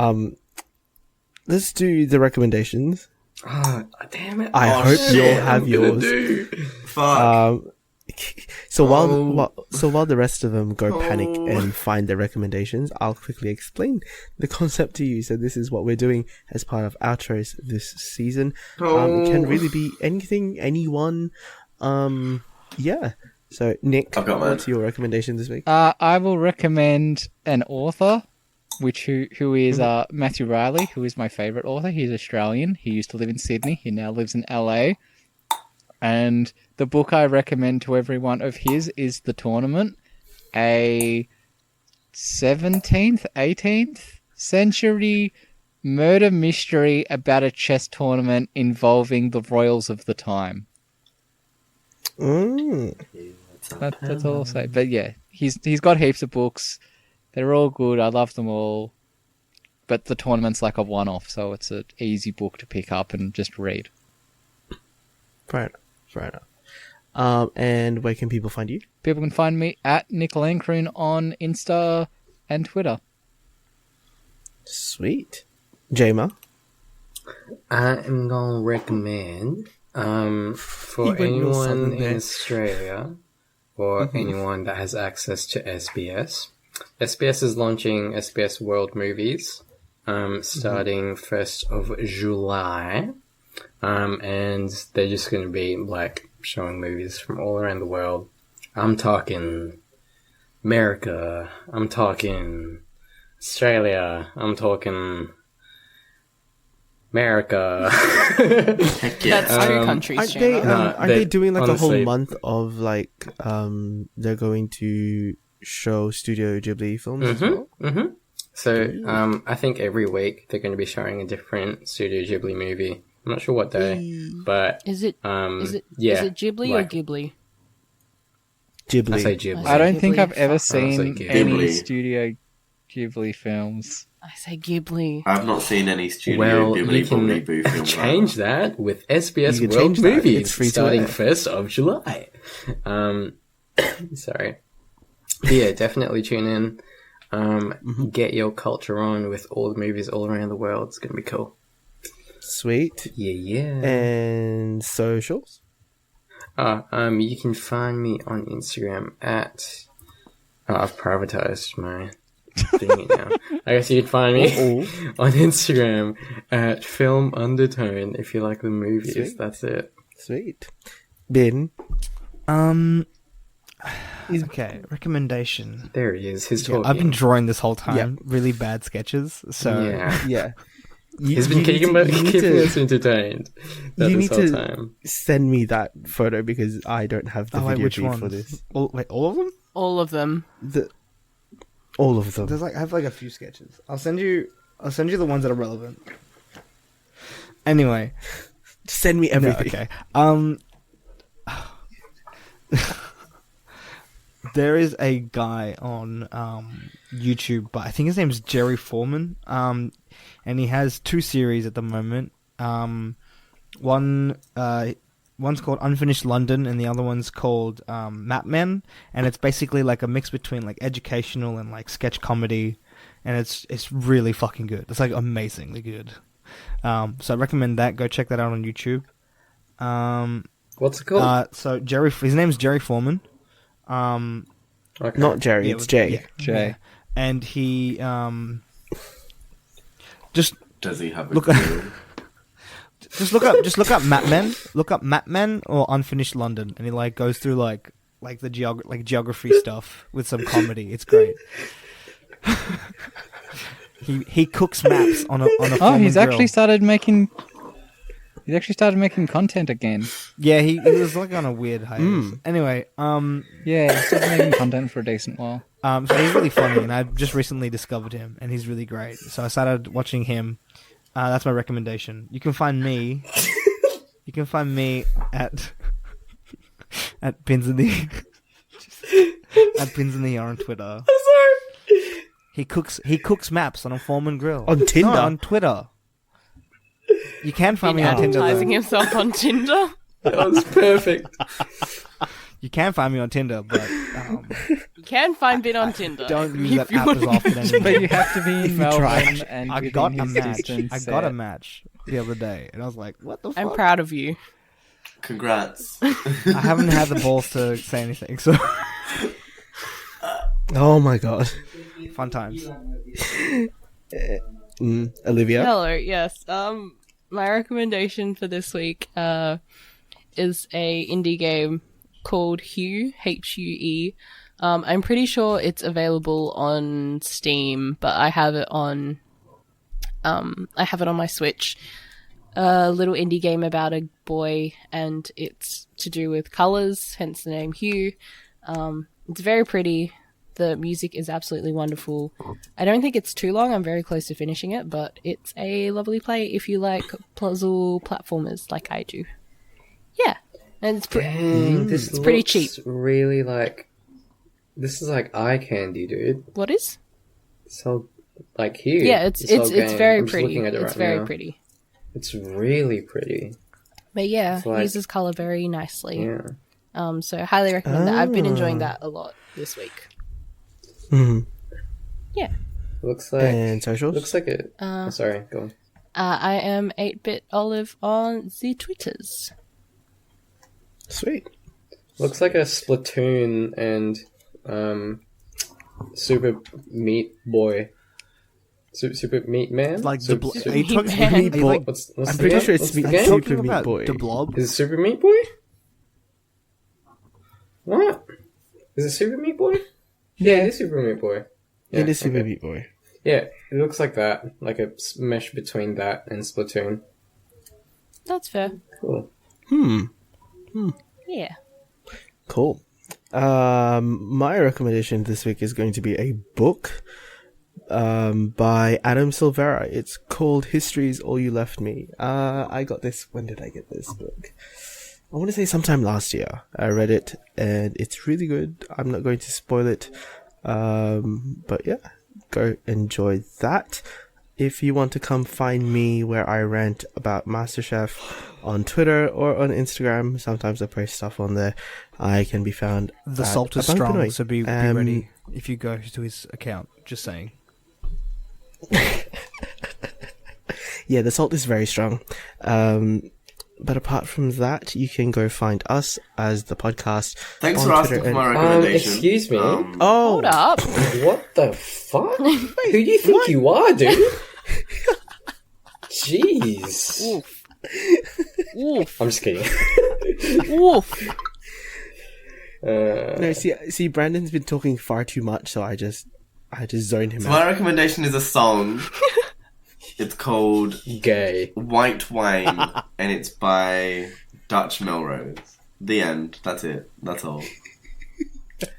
let's do the recommendations. Oh, damn it. I Oh, hope shit, you'll have I'm gonna yours. do. Fuck. So Oh. while the rest of them go panic Oh. and find their recommendations, I'll quickly explain the concept to you. So this is what we're doing as part of outros this season. It can really be anything, anyone. Yeah. So Nick, I've got mine. what's your recommendation this week? I will recommend an author, who is Matthew Riley, who is my favourite author. He's Australian. He used to live in Sydney. He now lives in LA. And the book I recommend to everyone of his is The Tournament, a 17th, 18th century murder mystery about a chess tournament involving the royals of the time. That's all I'll say. But yeah, he's got heaps of books. They're all good. I love them all. But The Tournament's like a one-off, so it's an easy book to pick up and just read. Fair enough. And where can people find you? People can find me at Nick Lancroon on Insta and Twitter. Sweet. Jeimer. I am going to recommend for You went real anyone southern in there. Australia or anyone that has access to SBS. SBS is launching SBS World Movies starting 1st of July. And they're just going to be like showing movies from all around the world. I'm talking America. I'm talking Australia. I'm talking America. Heck yeah. That's two countries, Aren't they? Jeimer. No, Aren't they doing like a whole honestly- month of like they're going to show Studio Ghibli films as well? Mm-hmm. So, I think every week they're going to be showing a different Studio Ghibli movie. I'm not sure what day, but Is it yeah, is it Ghibli or like- Ghibli? Ghibli. I say Ghibli. I don't think Ghibli. I've ever Fuck. seen Ghibli. any Studio Ghibli films. I say Ghibli. I've not seen any Studio Well, you Ghibli can Ghibli film. change that with SBS You can World change that. Movies It's free to starting air. 1st of July. Sorry. But yeah, definitely tune in. Get your culture on with all the movies all around the world. It's going to be cool. Sweet. Yeah. And socials? You can find me on Instagram at... I've privatized my thingy now. I guess you can find me on Instagram at Film Undertone if you like the movies. Sweet. That's it. Sweet. Bin. Okay, recommendation. There he is. His Yeah, talking. I've been drawing this whole time. Really bad sketches. So Yeah. Yeah. He's been keeping us entertained You this need whole to time. send me that photo because I don't have the video which feed one for this. All of them? All of them. All of them. There's I have a few sketches. I'll send you the ones that are relevant. Anyway, Send me no, everything. okay. There is a guy on YouTube, but I think his name is Jerry Foreman. And he has 2 series at the moment. One's called Unfinished London, and the other one's called Map Men, and it's basically like a mix between like educational and like sketch comedy, and it's really fucking good. It's like amazingly good. So I recommend that. Go check that out on YouTube. What's it called? So his name's Jerry Foreman. Okay. Not Jerry, Yeah, it's Jay. yeah, Jay. yeah. And he just Does he have a Look- clue? just look up Map Men. Look up Map Men or Unfinished London, and he like goes through like the geography stuff with some comedy. It's great. he cooks maps on a Oh, Foreman he's grill. actually started making. He's actually started making content again. Yeah, he was like on a weird hiatus. Anyway, Yeah, he's started making content for a decent while. so he's really funny, and I just recently discovered him, and he's really great. So I started watching him. That's my recommendation. You can find me. You can find me at Pins in the at Pins in the Ear on Twitter. He cooks maps on a Foreman grill On Tinder? No, on Twitter. You can find me Been on Tinder. advertising Though. himself on Tinder. That was perfect. You can find me on Tinder, but You can find Bin on Tinder. don't use If that you app as wanna often check anymore. But you have to be in Melbourne and I within got a his match. distance I got a set. match the other day, and I was like, "What the fuck?" I'm proud of you. Congrats. I haven't had the balls to say anything, so Oh my god. fun times. Olivia? Hello, yes. My recommendation for this week is a indie game called Hue, Hue. I'm pretty sure it's available on Steam, but I have it on my Switch. A little indie game about a boy, and it's to do with colors, hence the name Hue. It's very pretty. The music is absolutely wonderful. I don't think it's too long. I'm very close to finishing it, but it's a lovely play if you like puzzle platformers like I do. Yeah, and it's Dang, this it's pretty looks cheap. Really like. This is like eye candy, dude. What is? So, like here. Yeah, it's this whole game. very I'm just pretty. looking at it It's right very now. pretty. It's really pretty. But yeah, It's like- uses color very nicely. Yeah. So I highly recommend that. I've been enjoying that a lot this week. Mhm. Yeah. Looks like. And socials? Looks like it. Sorry, go on. I am 8-bit Olive on the Twitters. Sweet. Looks like a Splatoon and Super Meat Boy. Super Meat Man? Like the Super, are you talking? Man. Are you like, what's I'm the pretty game? sure it's What's the Meat game? Super talking Meat about Boy. the blob? Is it Super Meat Boy? What? Is it Super Meat Boy? Yeah, it is Super Meat Boy. Yeah, It is Super okay. Meat Boy. Yeah, it looks like that. Like a mesh between that and Splatoon. That's fair. Cool. Yeah. Cool. My recommendation this week is going to be a book by Adam Silvera. It's called History's All You Left Me. I got this. When did I get this book? I want to say sometime last year. I read it and it's really good. I'm not going to spoil it. But yeah, go enjoy that. If you want to come find me where I rant about MasterChef on Twitter or on Instagram, sometimes I post stuff on there. I can be found The at salt is Abang strong, Pinoy. so be ready if you go to his account. Just saying. Yeah, the salt is very strong. But apart from that, you can go find us as the podcast. Thanks on for asking Twitter for my and- recommendation. Excuse me? Oh, Hold up. What the fuck? Who do you think you are, dude? Jeez. Oof. Oof. I'm just kidding. Oof. no, see, Brandon's been talking far too much, so I just zoned him So out. my recommendation is a song. It's called Gay. White Wine, and it's by Dutch Melrose. The end. That's it. That's all.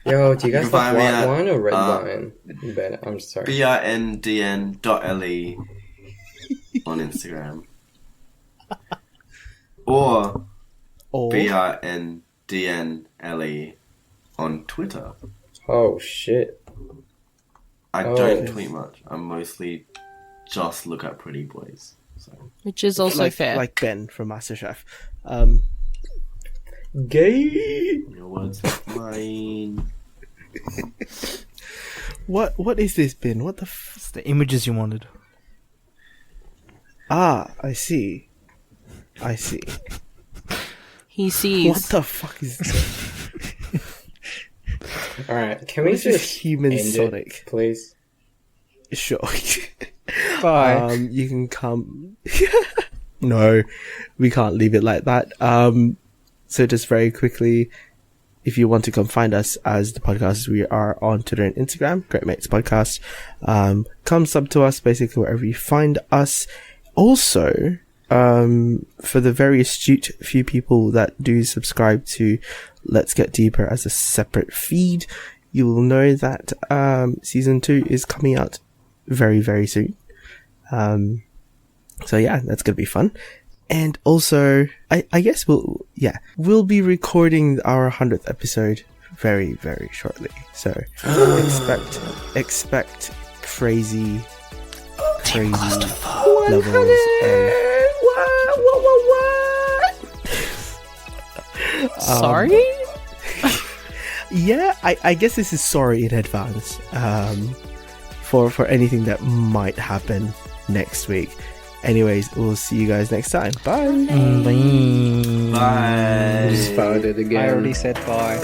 Yo, do you guys can find like me white at, wine or red wine? Ben, I'm sorry. BRNDN.LE on Instagram. Or BRNDNLE on Twitter. Oh, shit. I don't tweet much. I mostly just look at pretty boys. So. Which is also fair. Like Ben from MasterChef. Gay! Your words, not mine. What is this, Ben? What the It's the images you wanted. I see. He sees. What the fuck is this? Alright, can we What is this just human end Sonic? it, please? Sure. Bye. You can come. No, we can't leave it like that. So just very quickly, if you want to come find us as the podcast, we are on Twitter and Instagram, Great Mates Podcast. Come sub to us basically wherever you find us. Also, for the very astute few people that do subscribe to Let's Get Deeper as a separate feed, you will know that season 2 is coming out very, very soon. So yeah, that's gonna be fun. And also, I guess we'll be recording our 100th episode very, very shortly. So expect crazy levels of Sorry? yeah, I guess this is sorry in advance for anything that might happen next week. Anyways, we'll see you guys next time. Bye. Bye. Just found it again. I already said bye.